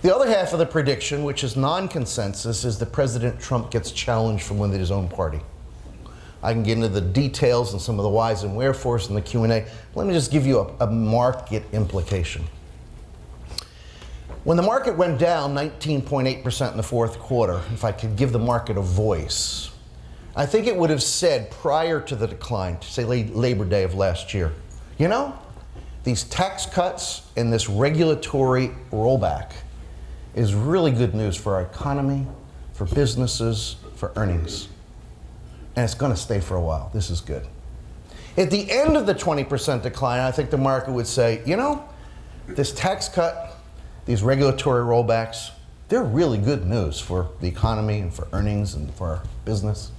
The other half of the prediction, which is non-consensus, is that President Trump gets challenged from within his own party. I can get into the details and some of the whys and wherefores in the Q&A. Let me just give you a market implication. When the market went down 19.8% in the fourth quarter, if I could give the market a voice, I think it would have said prior to the decline, say Labor Day of last year, you know, these tax cuts and this regulatory rollback is really good news for our economy, for businesses, for earnings. And it's going to stay for a while. This is good. At the end of the 20% decline, I think the market would say, you know, this tax cut, these regulatory rollbacks, they're really good news for the economy and for earnings and for our business.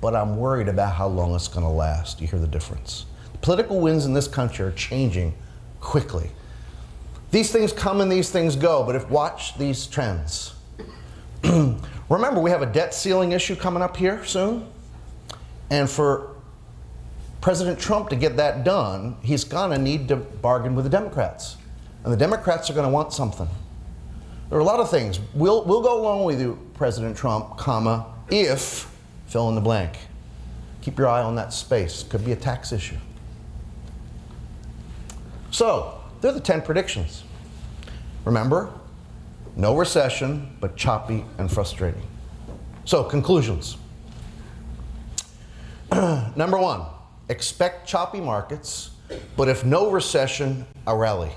But I'm worried about how long it's going to last. You hear the difference. The political winds in this country are changing quickly. These things come and these things go, but watch these trends. Remember, we have a debt ceiling issue coming up here soon. And for President Trump to get that done, he's going to need to bargain with the Democrats. And the Democrats are going to want something. There are a lot of things. We'll go along with you, President Trump, comma, if, fill in the blank. Keep your eye on that space. Could be a tax issue. So, they're the 10 predictions. Remember, no recession, but choppy and frustrating. So, conclusions. Number 1, expect choppy markets, but if no recession, a rally.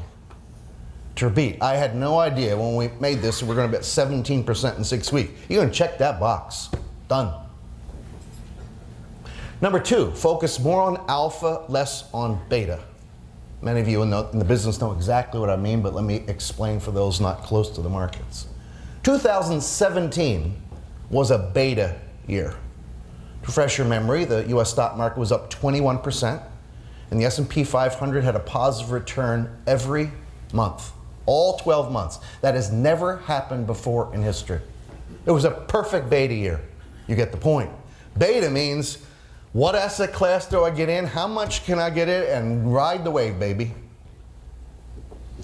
To repeat, I had no idea when we made this we're going to be at 17% in 6 weeks. You're going to check that box. Done. Number 2, focus more on alpha, less on beta. Many of you in the business know exactly what I mean, but let me explain for those not close to the markets. 2017 was a beta year. To refresh your memory, the U.S. stock market was up 21%. and the S&P 500 had a positive return every month, all 12 months. That has never happened before in history. It was a perfect beta year. You get the point. Beta means, what asset class do I get in? How much can I get in? And ride the wave, baby.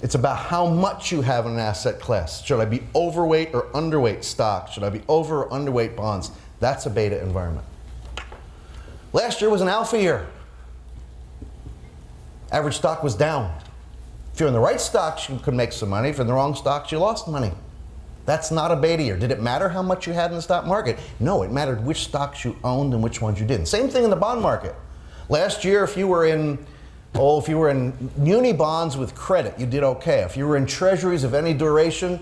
It's about how much you have in an asset class. Should I be overweight or underweight stocks? Should I be over or underweight bonds? That's a beta environment. Last year was an alpha year. Average stock was down. If you're in the right stocks, you could make some money. If you're in the wrong stocks, you lost money. That's not a beta year. Did it matter how much you had in the stock market? No, it mattered which stocks you owned and which ones you didn't. Same thing in the bond market. Last year, if you were in muni bonds with credit, you did okay. If you were in treasuries of any duration,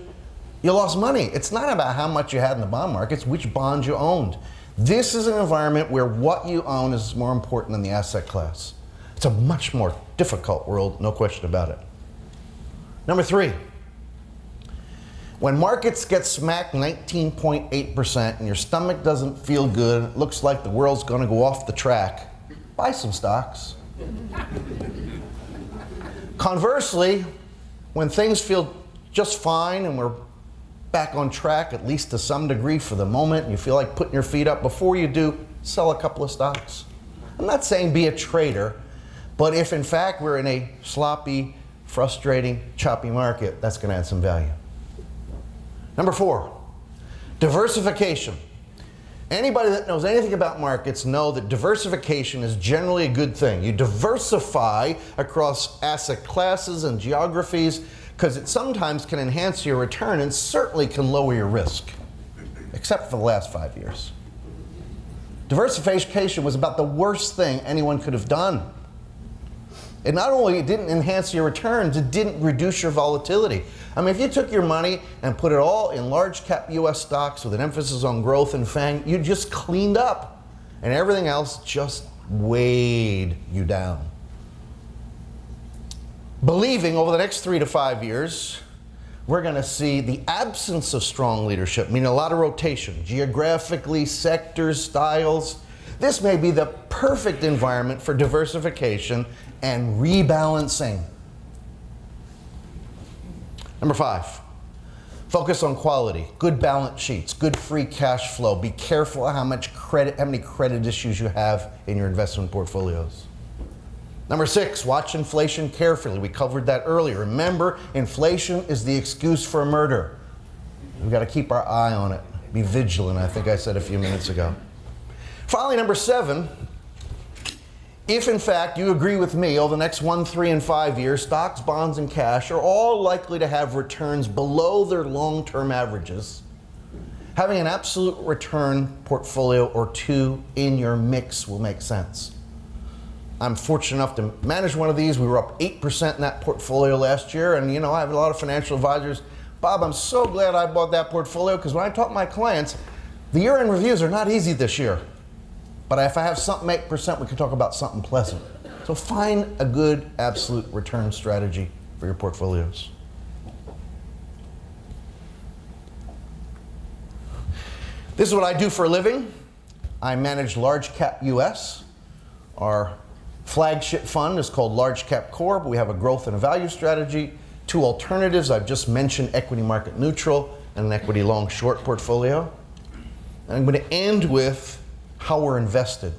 you lost money. It's not about how much you had in the bond market, it's which bonds you owned. This is an environment where what you own is more important than the asset class. It's a much more difficult world, no question about it. Number 3, when markets get smacked 19.8% and your stomach doesn't feel good, it looks like the world's going to go off the track, buy some stocks. Conversely, when things feel just fine and we're back on track, at least to some degree for the moment, and you feel like putting your feet up, before you do, sell a couple of stocks. I'm not saying be a trader, but if in fact we're in a sloppy, frustrating, choppy market, that's going to add some value. Number 4, diversification. Anybody that knows anything about markets know that diversification is generally a good thing. You diversify across asset classes and geographies because it sometimes can enhance your return and certainly can lower your risk, except for the last 5 years. Diversification was about the worst thing anyone could have done. It not only didn't enhance your returns, it didn't reduce your volatility. I mean, if you took your money and put it all in large cap US stocks with an emphasis on growth and FANG, you just cleaned up and everything else just weighed you down. Believing over the next 3 to 5 years, we're going to see the absence of strong leadership, meaning a lot of rotation, geographically, sectors, styles. This may be the perfect environment for diversification and rebalancing. Number 5, focus on quality, good balance sheets, good free cash flow. Be careful how many credit issues you have in your investment portfolios. Number 6, watch inflation carefully. We covered that earlier. Remember, inflation is the excuse for murder. We've got to keep our eye on it. Be vigilant, I think I said a few minutes ago. Finally, number 7, if in fact you agree with me, over the next 1, 3, and 5 years, stocks, bonds, and cash are all likely to have returns below their long-term averages, having an absolute return portfolio or 2 in your mix will make sense. I'm fortunate enough to manage one of these. We were up 8% in that portfolio last year, and you know, I have a lot of financial advisors. Bob, I'm so glad I bought that portfolio, because when I talk to my clients, the year-end reviews are not easy this year. But if I have something 8%, we can talk about something pleasant. So find a good absolute return strategy for your portfolios. This is what I do for a living. I manage large cap US. Our flagship fund is called Large Cap Core, but we have a growth and a value strategy. 2 alternatives, I've just mentioned equity market neutral and an equity long short portfolio. And I'm going to end with how we're invested.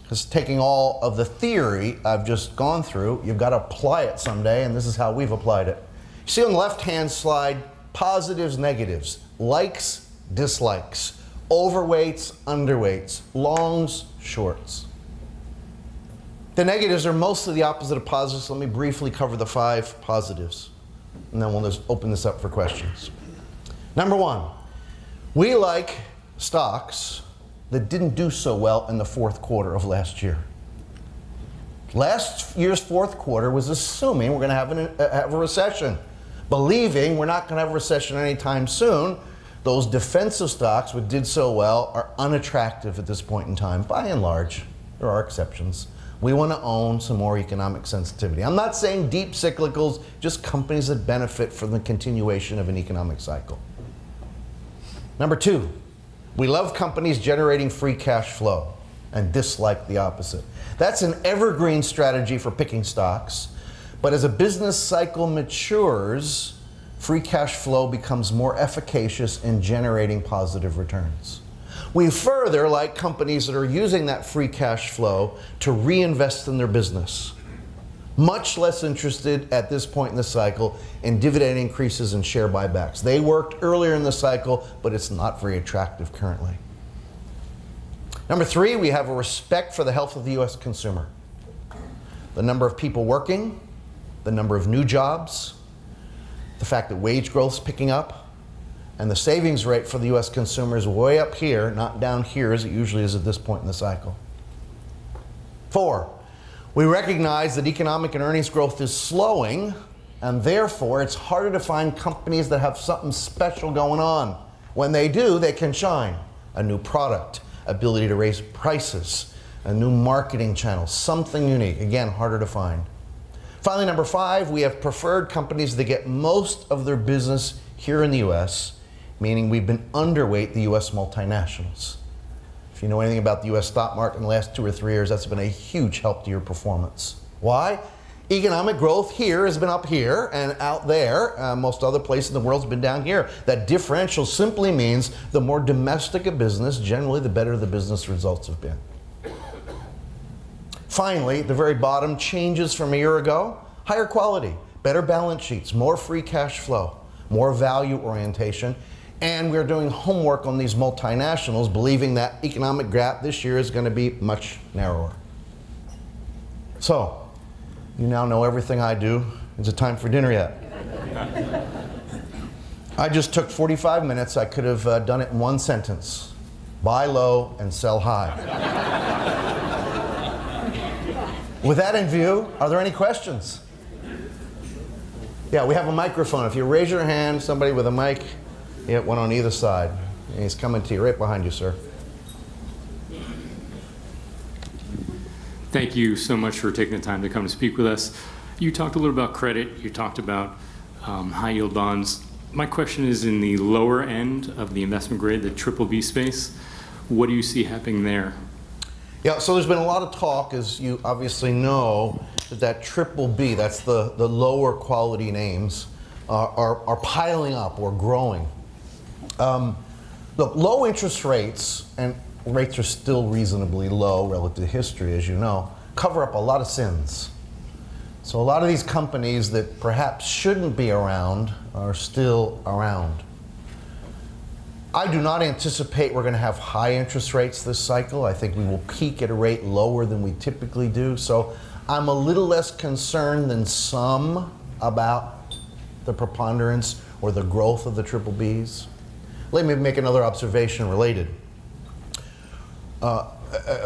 Because taking all of the theory I've just gone through, you've got to apply it someday, and this is how we've applied it. You see on the left-hand slide, positives, negatives, likes, dislikes, overweights, underweights, longs, shorts. The negatives are mostly the opposite of positives. Let me briefly cover the 5 positives, and then we'll just open this up for questions. Number 1, we like stocks that didn't do so well in the 4th quarter of last year. Last year's 4th quarter was assuming we're going to have a recession. Believing we're not going to have a recession anytime soon, those defensive stocks that did so well are unattractive at this point in time, by and large. There are exceptions. We want to own some more economic sensitivity. I'm not saying deep cyclicals, just companies that benefit from the continuation of an economic cycle. Number 2, we love companies generating free cash flow. and dislike the opposite. That's an evergreen strategy for picking stocks, but as a business cycle matures, free cash flow becomes more efficacious in generating positive returns. We further like companies that are using that free cash flow to reinvest in their business. Much less interested at this point in the cycle in dividend increases and share buybacks. They worked earlier in the cycle, but it's not very attractive currently. Number 3, we have a respect for the health of the U.S. consumer. The number of people working, the number of new jobs, the fact that wage growth is picking up, and the savings rate for the U.S. consumer is way up here, not down here as it usually is at this point in the cycle. 4, we recognize that economic and earnings growth is slowing, and therefore it's harder to find companies that have something special going on. When they do, they can shine. A new product, ability to raise prices, a new marketing channel, something unique. Again, harder to find. Finally, number 5, we have preferred companies that get most of their business here in the U.S., meaning we've been underweight the U.S. multinationals. If you know anything about the U.S. stock market in the last 2 or 3 years, that's been a huge help to your performance. Why? Economic growth here has been up here, and out there, most other places in the world has been down here. That differential simply means the more domestic a business, generally the better the business results have been. Finally, the very bottom changes from a year ago. Higher quality, better balance sheets, more free cash flow, more value orientation, and we're doing homework on these multinationals, believing that economic gap this year is going to be much narrower. So, you now know everything I do. Is it time for dinner yet? I just took 45 minutes. I could have done it in one sentence. Buy low and sell high. With that in view, are there any questions? Yeah, we have a microphone. If you raise your hand, somebody with a mic, yeah, one on either side. And he's coming to you, right behind you, sir. Thank you so much for taking the time to come to speak with us. You talked a little about credit. You talked about high yield bonds. My question is in the lower end of the investment grade, the triple B space. What do you see happening there? Yeah, so there's been a lot of talk, as you obviously know, that triple B, that's the lower quality names, are piling up or growing. Look, low interest rates, and rates are still reasonably low relative to history, as you know, cover up a lot of sins. So a lot of these companies that perhaps shouldn't be around are still around. I do not anticipate we're going to have high interest rates this cycle. I think we will peak at a rate lower than we typically do. So I'm a little less concerned than some about the preponderance or the growth of the triple Bs. Let me make another observation related.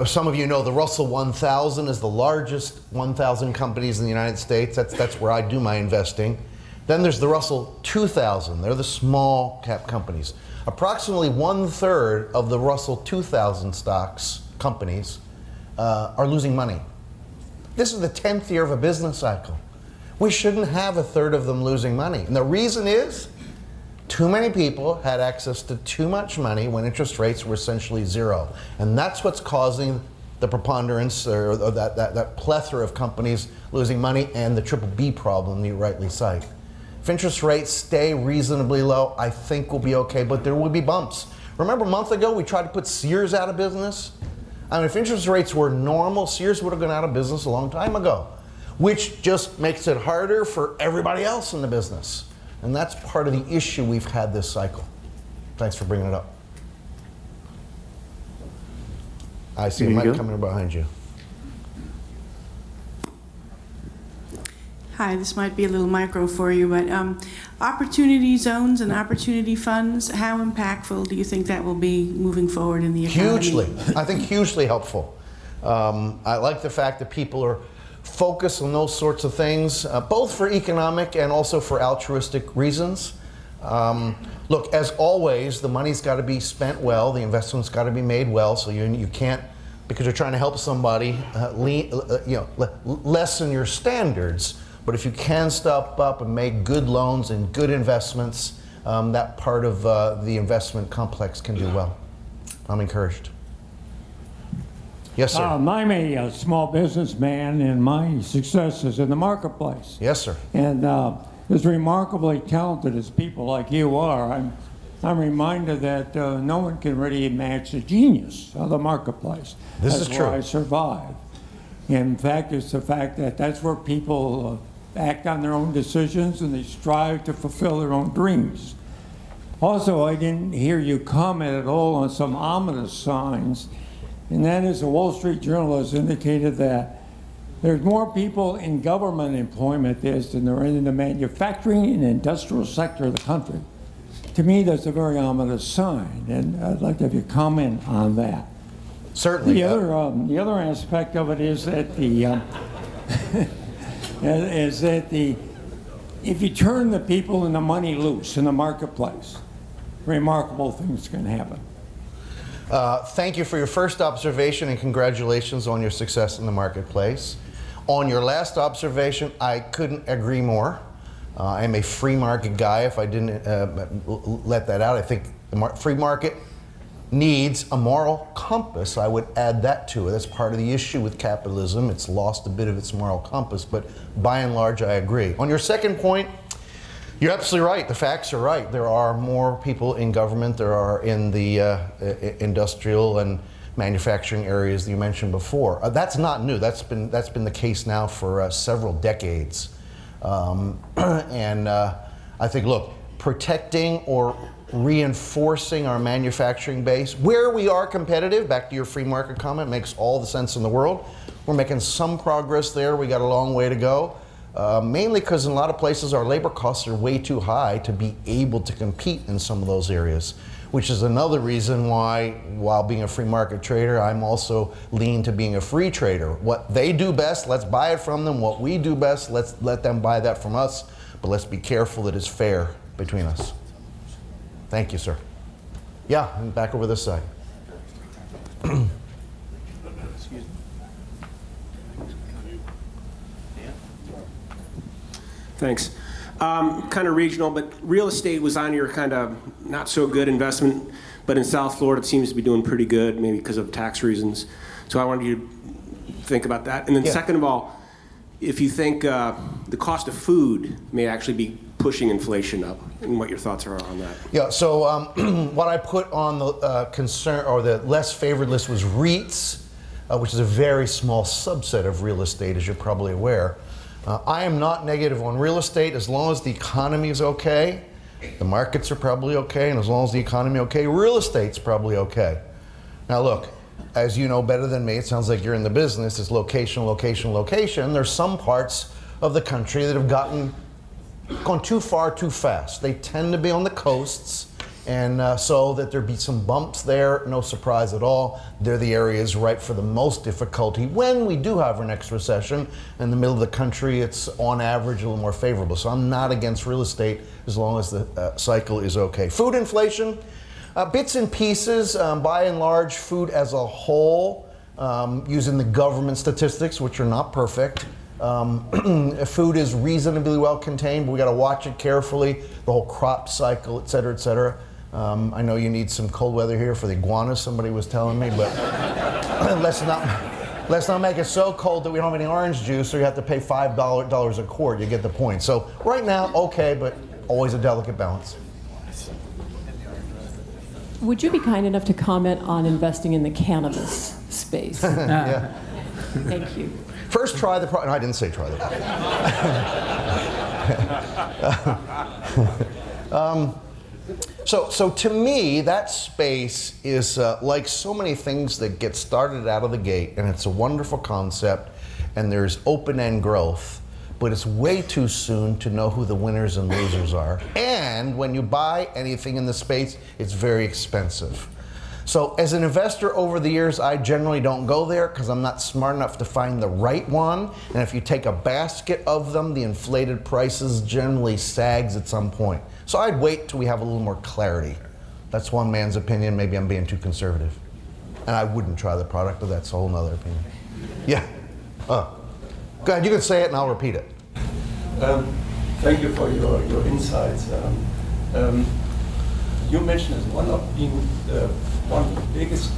Some of you know the Russell 1000 is the largest 1,000 companies in the United States. That's where I do my investing. Then there's the Russell 2000. They're the small cap companies. Approximately 1/3 of the Russell 2000 stocks, companies, are losing money. This is the 10th year of a business cycle. We shouldn't have 1/3 of them losing money. And the reason is, too many people had access to too much money when interest rates were essentially zero. And that's what's causing the preponderance or that plethora of companies losing money and the triple B problem you rightly cite. If interest rates stay reasonably low, I think we'll be okay, but there will be bumps. Remember a month ago we tried to put Sears out of business? I mean, if interest rates were normal, Sears would have gone out of business a long time ago, which just makes it harder for everybody else in the business. And that's part of the issue we've had this cycle. Thanks for bringing it up. I see a mic coming behind you. Hi, this might be a little micro for you, but opportunity zones and opportunity funds, how impactful do you think that will be moving forward in the economy? Hugely. I think hugely helpful. I like the fact that people are focused on those sorts of things, both for economic and also for altruistic reasons. Look, as always, the money's got to be spent well, the investment's got to be made well, so you can't, because you're trying to help somebody, lessen your standards. But if you can step up and make good loans and good investments, that part of the investment complex can do well. I'm encouraged. Yes, sir. I'm a small businessman, and my success is in the marketplace. Yes, sir. And as remarkably talented as people like you are, I'm reminded that no one can really match the genius of the marketplace. This That's is true. where I survive. In fact, it's the fact that that's where people act on their own decisions and they strive to fulfill their own dreams. Also, I didn't hear you comment at all on some ominous signs, and that is the Wall Street Journal has indicated that there's more people in government employment than there are in the manufacturing and industrial sector of the country. To me, that's a very ominous sign, and I'd like to have you comment on that. Certainly. The other aspect of it is that if you turn the people and the money loose in the marketplace, remarkable things can happen. Thank you for your first observation, and congratulations on your success in the marketplace. On your last observation, I couldn't agree more. I'm a free market guy. If I didn't let that out, I think the free market needs a moral compass. I would add that to it. That's part of the issue with capitalism. It's lost a bit of its moral compass, but by and large, I agree. On your second point, you're absolutely right. The facts are right. There are more people in government. There are in the industrial and manufacturing areas that you mentioned before. That's not new. That's been the case now for several decades. I think, look, protecting or reinforcing our manufacturing base where we are competitive, back to your free market comment, makes all the sense in the world. We're making some progress there. We got a long way to go. Mainly because in a lot of places our labor costs are way too high to be able to compete in some of those areas, which is another reason why, while being a free market trader, I'm also lean to being a free trader. What they do best, let's buy it from them. What we do best, let's let them buy that from us, but let's be careful that it's fair between us. Thank you, sir. Yeah, and back over this side. Thanks. Kind of regional, but real estate was on your kind of not so good investment, but in South Florida it seems to be doing pretty good, maybe because of tax reasons. So I wanted you to think about that. And then second of all, if you think the cost of food may actually be pushing inflation up, and what your thoughts are on that. Yeah, so what I put on the concern or the less favored list was REITs, which is a very small subset of real estate, as you're probably aware. I am not negative on real estate as long as the economy is okay. The markets are probably okay, and as long as the economy is okay, real estate's probably okay. Now look, as you know better than me, it sounds like you're in the business, it's location, location, location. There's some parts of the country that have gone too far too fast. They tend to be on the coasts, and so that there be some bumps there, no surprise at all. They're the areas ripe for the most difficulty when we do have our next recession. In the middle of the country, it's on average a little more favorable. So I'm not against real estate as long as the cycle is okay. Food inflation, bits and pieces, by and large, food as a whole, using the government statistics, which are not perfect. Food is reasonably well contained, but we got to watch it carefully, the whole crop cycle, et cetera, et cetera. I know you need some cold weather here for the iguanas, somebody was telling me, but let's not make it so cold that we don't have any orange juice or you have to pay $5 a quart. You get the point. So right now, okay, but always a delicate balance. Would you be kind enough to comment on investing in the cannabis space? Yeah. Thank you. First, try the product. No, I didn't say try the product. So to me, that space is like so many things that get started out of the gate, and it's a wonderful concept, and there's open-end growth, but it's way too soon to know who the winners and losers are. And when you buy anything in the space, it's very expensive. So as an investor over the years, I generally don't go there because I'm not smart enough to find the right one. And if you take a basket of them, the inflated prices generally sags at some point. So I'd wait till we have a little more clarity. That's one man's opinion. Maybe I'm being too conservative. And I wouldn't try the product, but that's a whole nother opinion. Yeah. Go ahead, you can say it and I'll repeat it. Thank you for your insights. You mentioned as one of being one of the biggest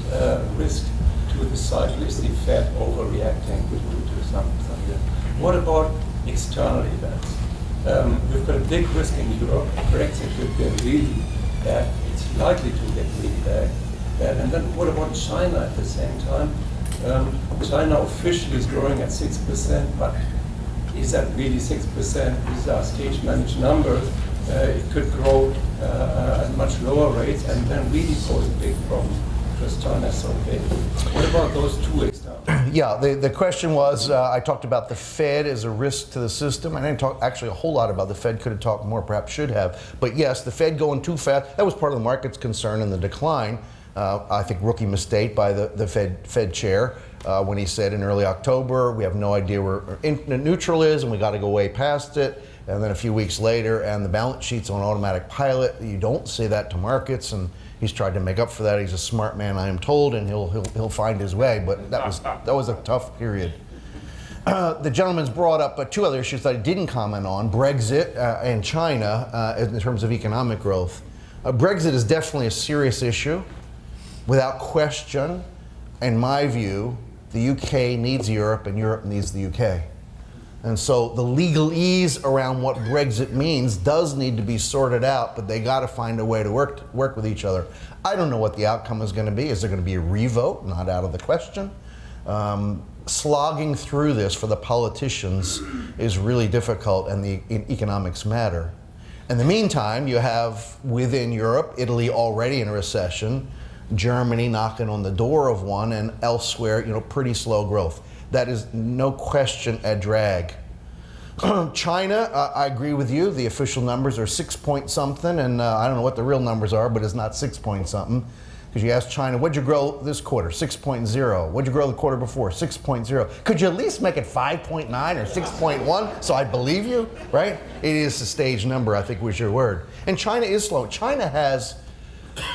risk to to the cycle is the Fed overreacting to something. What about external events? We've got a big risk in Europe. Brexit could get really bad. It's likely to get really bad. And then what about China at the same time? China officially is growing at 6%, but is that really 6%? These are stage-managed numbers. It could grow at much lower rates and then really pose a big problem because China is so big. What about those two examples? Yeah, the question was, I talked about the Fed as a risk to the system. I didn't talk actually a whole lot about the Fed. Could have talked more, perhaps should have. But yes, the Fed going too fast, that was part of the market's concern in the decline. I think rookie mistake by the Fed chair when he said in early October, we have no idea where neutral is and we got to go way past it. And then a few weeks later, and the balance sheet's on automatic pilot. You don't say that to markets, and he's tried to make up for that. He's a smart man, I am told, and he'll find his way. But that was a tough period. The gentleman's brought up two other issues that I didn't comment on: Brexit and China in terms of economic growth. Brexit is definitely a serious issue, without question. In my view, the UK needs Europe, and Europe needs the UK. And so the legalese around what Brexit means does need to be sorted out, but they got to find a way to work with each other. I don't know what the outcome is going to be. Is there going to be a revote? Not out of the question. Slogging through this for the politicians is really difficult, and the economics matter. In the meantime, you have within Europe, Italy already in a recession, Germany knocking on the door of one, and elsewhere, pretty slow growth. That is no question a drag. China, I agree with you. The official numbers are 6 point something, and I don't know what the real numbers are, but it's not 6 point something. Because you ask China, what'd you grow this quarter? 6.0. What'd you grow the quarter before? 6.0. Could you at least make it 5.9 or 6.1 so I believe you, right? It is the stage number, I think was your word. And China is slow. China has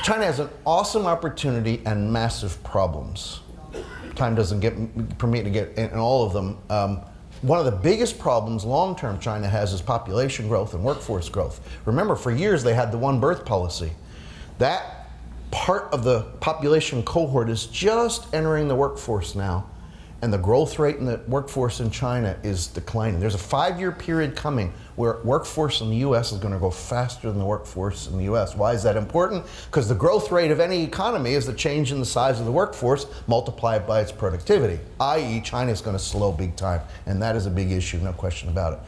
an awesome opportunity and massive problems. Time doesn't permit me to get in all of them. One of the biggest problems long-term China has is population growth and workforce growth. Remember, for years they had the one birth policy. That part of the population cohort is just entering the workforce now, and the growth rate in the workforce in China is declining. There's a 5-year period coming where workforce in the US is going to go faster than the workforce in the US. Why is that important? Because the growth rate of any economy is the change in the size of the workforce multiplied by its productivity, i.e. China is going to slow big time, and that is a big issue, no question about it.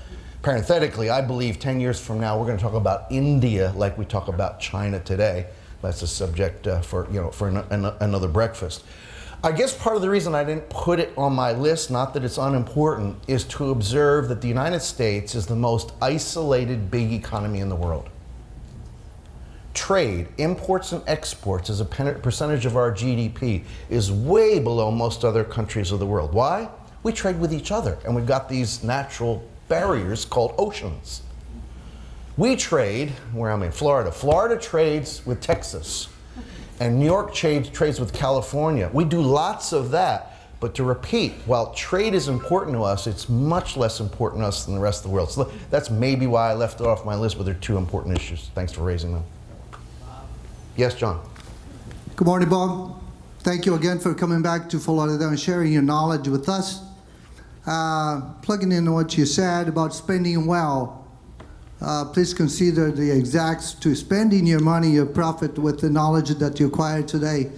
Parenthetically, I believe 10 years from now we're going to talk about India like we talk about China today. That's a subject for another breakfast. I guess part of the reason I didn't put it on my list, not that it's unimportant, is to observe that the United States is the most isolated big economy in the world. Trade, imports and exports as a percentage of our GDP is way below most other countries of the world. Why? We trade with each other, and we've got these natural barriers called oceans. We trade, where I'm in Florida. Florida trades with Texas. And New York trades with California. We do lots of that. But to repeat, while trade is important to us, it's much less important to us than the rest of the world. So that's maybe why I left it off my list, but they're two important issues. Thanks for raising them. Yes, John. Good morning, Bob. Thank you again for coming back to Fort Lauderdale and sharing your knowledge with us. Plugging in on what you said about spending well. Please consider the execs to spending your money, your profit, with the knowledge that you acquired today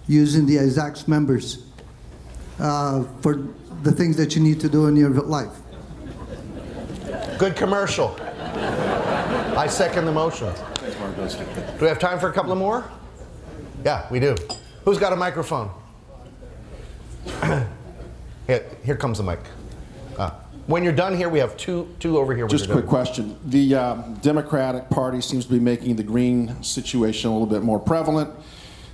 using the execs members for the things that you need to do in your life. Good commercial. I second the motion. Do we have time for a couple of more? Yeah, we do. Who's got a microphone? Here comes the mic. When you're done here, we have two over here. Just a quick question. The Democratic Party seems to be making the green situation a little bit more prevalent.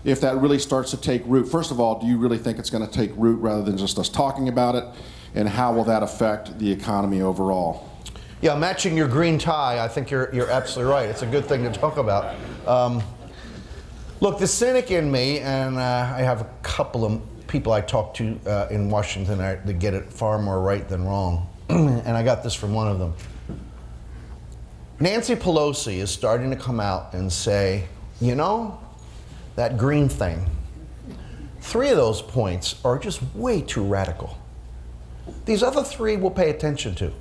If that really starts to take root, first of all, do you really think it's going to take root rather than just us talking about it? And how will that affect the economy overall? Yeah, matching your green tie, I think you're absolutely right. It's a good thing to talk about. Look, the cynic in me, and I have a couple of people I talk to in Washington that get it far more right than wrong. And I got this from one of them. Nancy Pelosi is starting to come out and say, you know, that green thing, 3 of those points are just way too radical. These other 3 we'll pay attention to.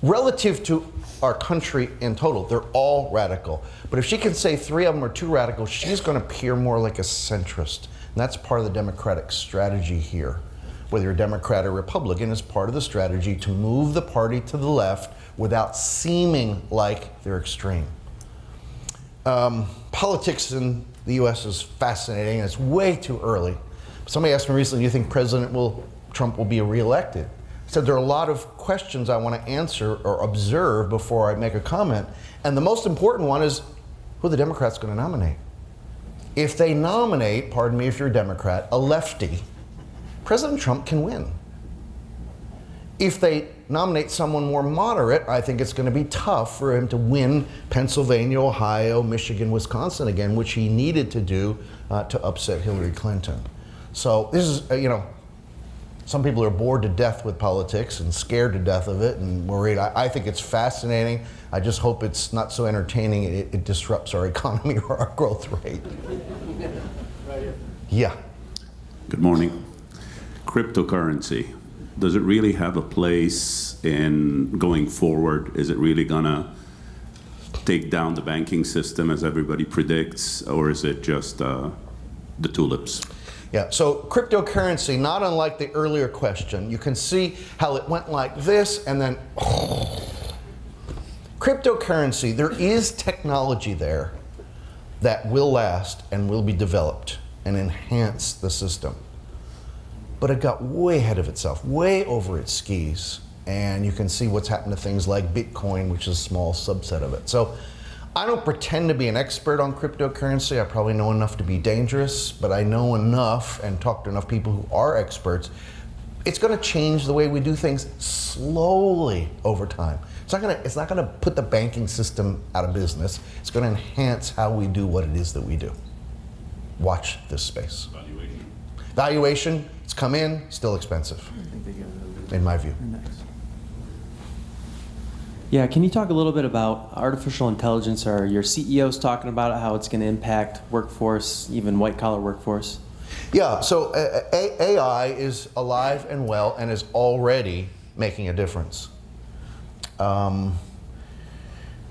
Relative to our country in total, they're all radical. But if she can say 3 of them are too radical, she's going to appear more like a centrist. And that's part of the Democratic strategy here. Whether you're a Democrat or Republican, it's part of the strategy to move the party to the left without seeming like they're extreme. Politics in the U.S. is fascinating, and it's way too early. Somebody asked me recently, do you think Trump will be reelected? I said there are a lot of questions I want to answer or observe before I make a comment. And the most important one is who the Democrats going to nominate. If they nominate, pardon me if you're a Democrat, a lefty, President Trump can win. If they nominate someone more moderate, I think it's going to be tough for him to win Pennsylvania, Ohio, Michigan, Wisconsin again, which he needed to do to upset Hillary Clinton. So this is, some people are bored to death with politics and scared to death of it and worried. I think it's fascinating. I just hope it's not so entertaining it disrupts our economy or our growth rate. Yeah. Good morning. Cryptocurrency. Does it really have a place in going forward? Is it really gonna take down the banking system as everybody predicts, or is it just the tulips? Yeah, so cryptocurrency, not unlike the earlier question, you can see how it went like this and then cryptocurrency, there is technology there that will last and will be developed and enhance the system. But it got way ahead of itself, way over its skis. And you can see what's happened to things like Bitcoin, which is a small subset of it. So I don't pretend to be an expert on cryptocurrency. I probably know enough to be dangerous, but I know enough and talk to enough people who are experts. It's going to change the way we do things slowly over time. It's not going to put the banking system out of business. It's going to enhance how we do what it is that we do. Watch this space. Valuation, it's come in, still expensive, in my view. Yeah, can you talk a little bit about artificial intelligence? Or your CEO's talking about how it's going to impact workforce, even white-collar workforce? Yeah, so AI is alive and well and is already making a difference.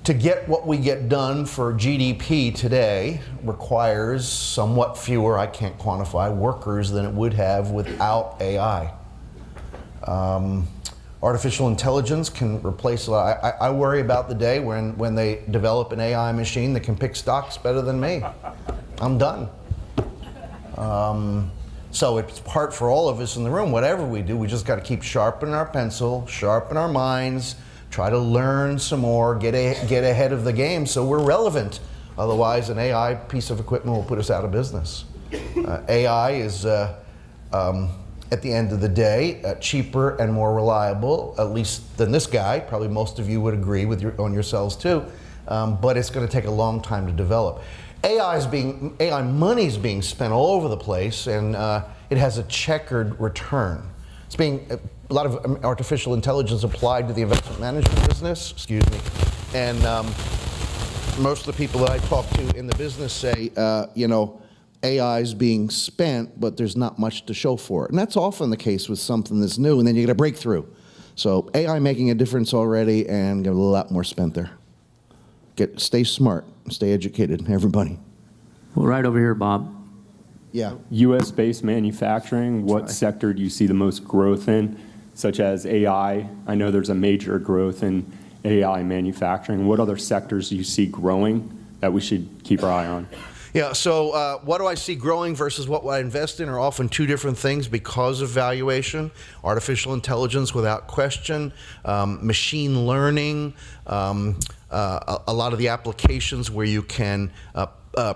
To get what we get done for GDP today requires somewhat fewer, I can't quantify, workers than it would have without AI. Artificial intelligence can replace a lot. I worry about the day when they develop an AI machine that can pick stocks better than me. I'm done. So it's part for all of us in the room. Whatever we do, we just got to keep sharpening our pencil, sharpen our minds, try to learn some more, get ahead of the game so we're relevant. Otherwise, an AI piece of equipment will put us out of business. AI is, at the end of the day, cheaper and more reliable, at least than this guy. Probably most of you would agree with on yourselves too. But it's going to take a long time to develop. AI money's being spent all over the place, and it has a checkered return. It's being a lot of artificial intelligence applied to the investment management business. Excuse me, and most of the people that I talk to in the business say, AI is being spent, but there's not much to show for it, and that's often the case with something that's new, and then you get a breakthrough. So AI making a difference already, and get a lot more spent there. Stay smart, stay educated, everybody. Well, right over here, Bob. Yeah. U.S.-based manufacturing, what sector do you see the most growth in, such as AI? I know there's a major growth in AI manufacturing. What other sectors do you see growing that we should keep our eye on? Yeah, so what do I see growing versus what I invest in are often two different things because of valuation. Artificial intelligence, without question. Machine learning. A lot of the applications where you can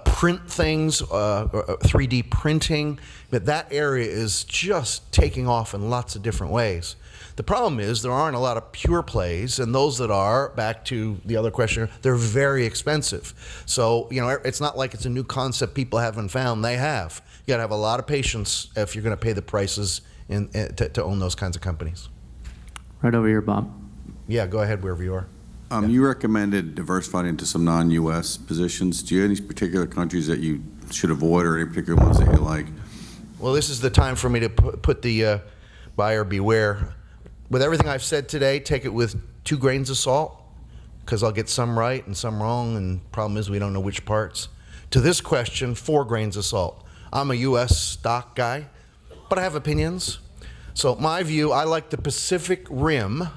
print things, 3D printing, but that area is just taking off in lots of different ways. The problem is there aren't a lot of pure plays, and those that are, back to the other question, they're very expensive. So, it's not like it's a new concept people haven't found. They have. You got to have a lot of patience if you're going to pay the prices to own those kinds of companies. Right over here, Bob. Yeah, go ahead wherever you are. You recommended diversifying into some non-U.S. positions. Do you have any particular countries that you should avoid, or any particular ones that you like? Well, this is the time for me to put the buyer beware. With everything I've said today, take it with 2 grains of salt, because I'll get some right and some wrong, and problem is we don't know which parts. To this question, 4 grains of salt. I'm a U.S. stock guy, but I have opinions. So my view, I like the Pacific Rim,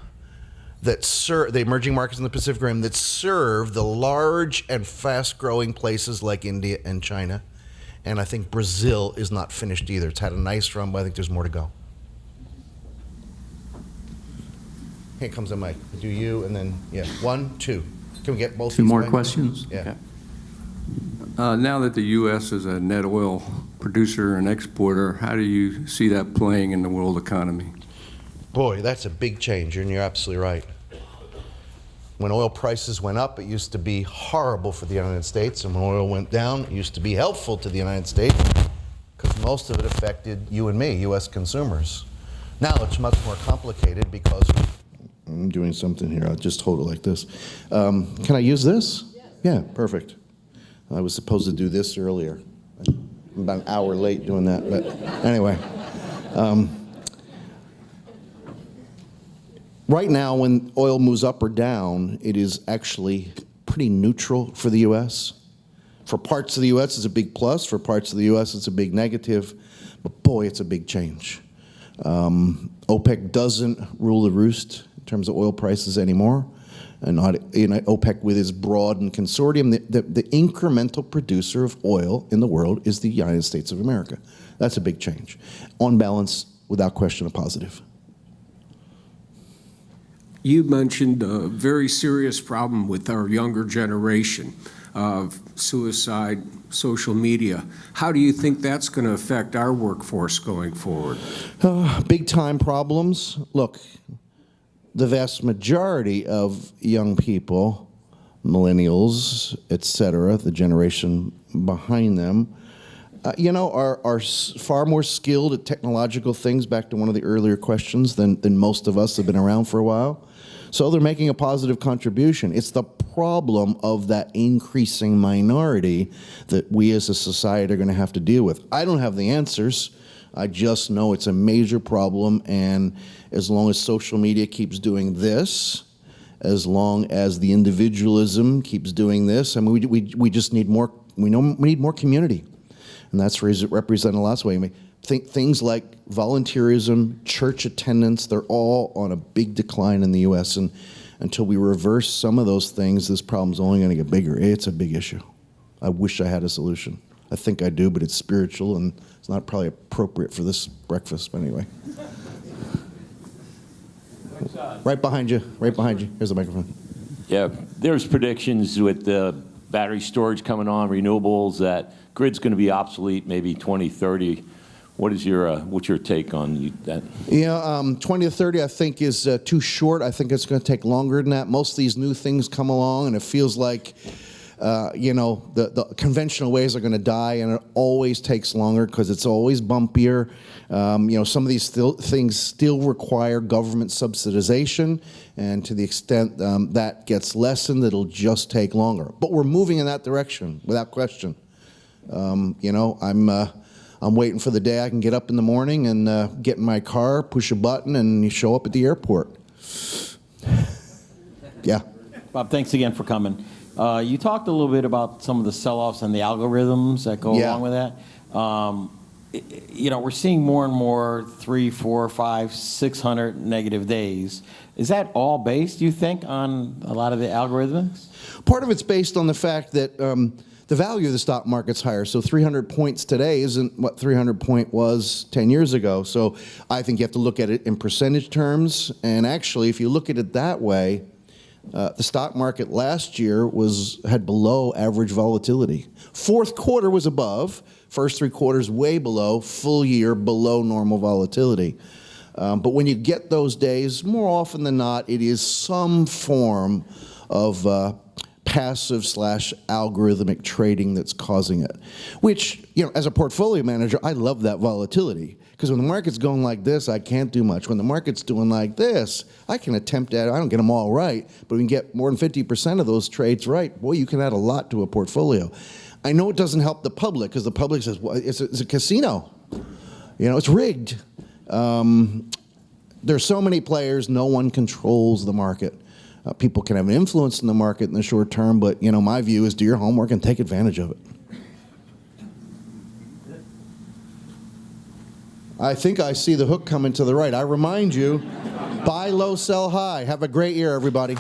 that serve the emerging markets in the Pacific Rim that serve the large and fast-growing places like India and China. And I think Brazil is not finished either. It's had a nice run, but I think there's more to go. Here comes the mic. Do you, and then, yeah, 1, 2. Can we get both? 2 these more mics? questions? Yeah. Okay. Now that the U.S. is a net oil producer and exporter, how do you see that playing in the world economy? Boy, that's a big change, and you're absolutely right. When oil prices went up, it used to be horrible for the United States, and when oil went down, it used to be helpful to the United States, because most of it affected you and me, U.S. consumers. Now it's much more complicated because... I'm doing something here. I'll just hold it like this. Can I use this? Yes. Yeah, perfect. I was supposed to do this earlier. I'm about an hour late doing that, but anyway. Right now, when oil moves up or down, it is actually pretty neutral for the U.S. For parts of the U.S., it's a big plus. For parts of the U.S., it's a big negative. But boy, it's a big change. OPEC doesn't rule the roost in terms of oil prices anymore. And not, OPEC, with its broad and consortium, the incremental producer of oil in the world is the United States of America. That's a big change. On balance, without question, a positive. You mentioned a very serious problem with our younger generation of suicide, social media. How do you think that's going to affect our workforce going forward? Big time problems. Look, the vast majority of young people, millennials, et cetera, the generation behind them, are far more skilled at technological things, back to one of the earlier questions, than most of us have been around for a while. So they're making a positive contribution. It's the problem of that increasing minority that we as a society are going to have to deal with. I don't have the answers. I just know it's a major problem, and as long as social media keeps doing this, as long as the individualism keeps doing this, I mean, we just need more. We need more community, and that's represented in lots of ways. I mean, things like volunteerism, church attendance, they're all on a big decline in the U.S. And until we reverse some of those things, this problem's only going to get bigger. It's a big issue. I wish I had a solution. I think I do, but it's spiritual, and it's not probably appropriate for this breakfast, but anyway. Right behind you, right behind you. Here's the microphone. Yeah, there's predictions with the battery storage coming on, renewables, that grid's going to be obsolete maybe 2030. What's your take on that? Yeah, 20 to 30 I think is too short. I think it's going to take longer than that. Most of these new things come along, and it feels like the conventional ways are going to die, and it always takes longer because it's always bumpier. Some of these things still require government subsidization, and to the extent that gets lessened, it'll just take longer. But we're moving in that direction, without question. I'm waiting for the day I can get up in the morning and get in my car, push a button, and you show up at the airport. Yeah. Bob, thanks again for coming. You talked a little bit about some of the sell-offs and the algorithms that go along with that. We're seeing more and more 300, 400, 500, 600 negative days. Is that all based, you think, on a lot of the algorithms? Part of it's based on the fact that the value of the stock market's higher. So 300 points today isn't what 300 point was 10 years ago. So I think you have to look at it in percentage terms. And actually, if you look at it that way, the stock market last year had below average volatility. Fourth quarter was above, first 3 quarters way below, full year below normal volatility. But when you get those days, more often than not, it is some form of passive / algorithmic trading that's causing it. Which, as a portfolio manager, I love that volatility. Because when the market's going like this, I can't do much. When the market's doing like this, I can attempt at it. I don't get them all right, but we can get more than 50% of those trades right. Boy, you can add a lot to a portfolio. I know it doesn't help the public, because the public says, well, it's a casino. You know, it's rigged. There's so many players, no one controls the market. People can have an influence in the market in the short term, but, you know, my view is do your homework and take advantage of it. I think I see the hook coming to the right. I remind you, buy low, sell high. Have a great year, everybody.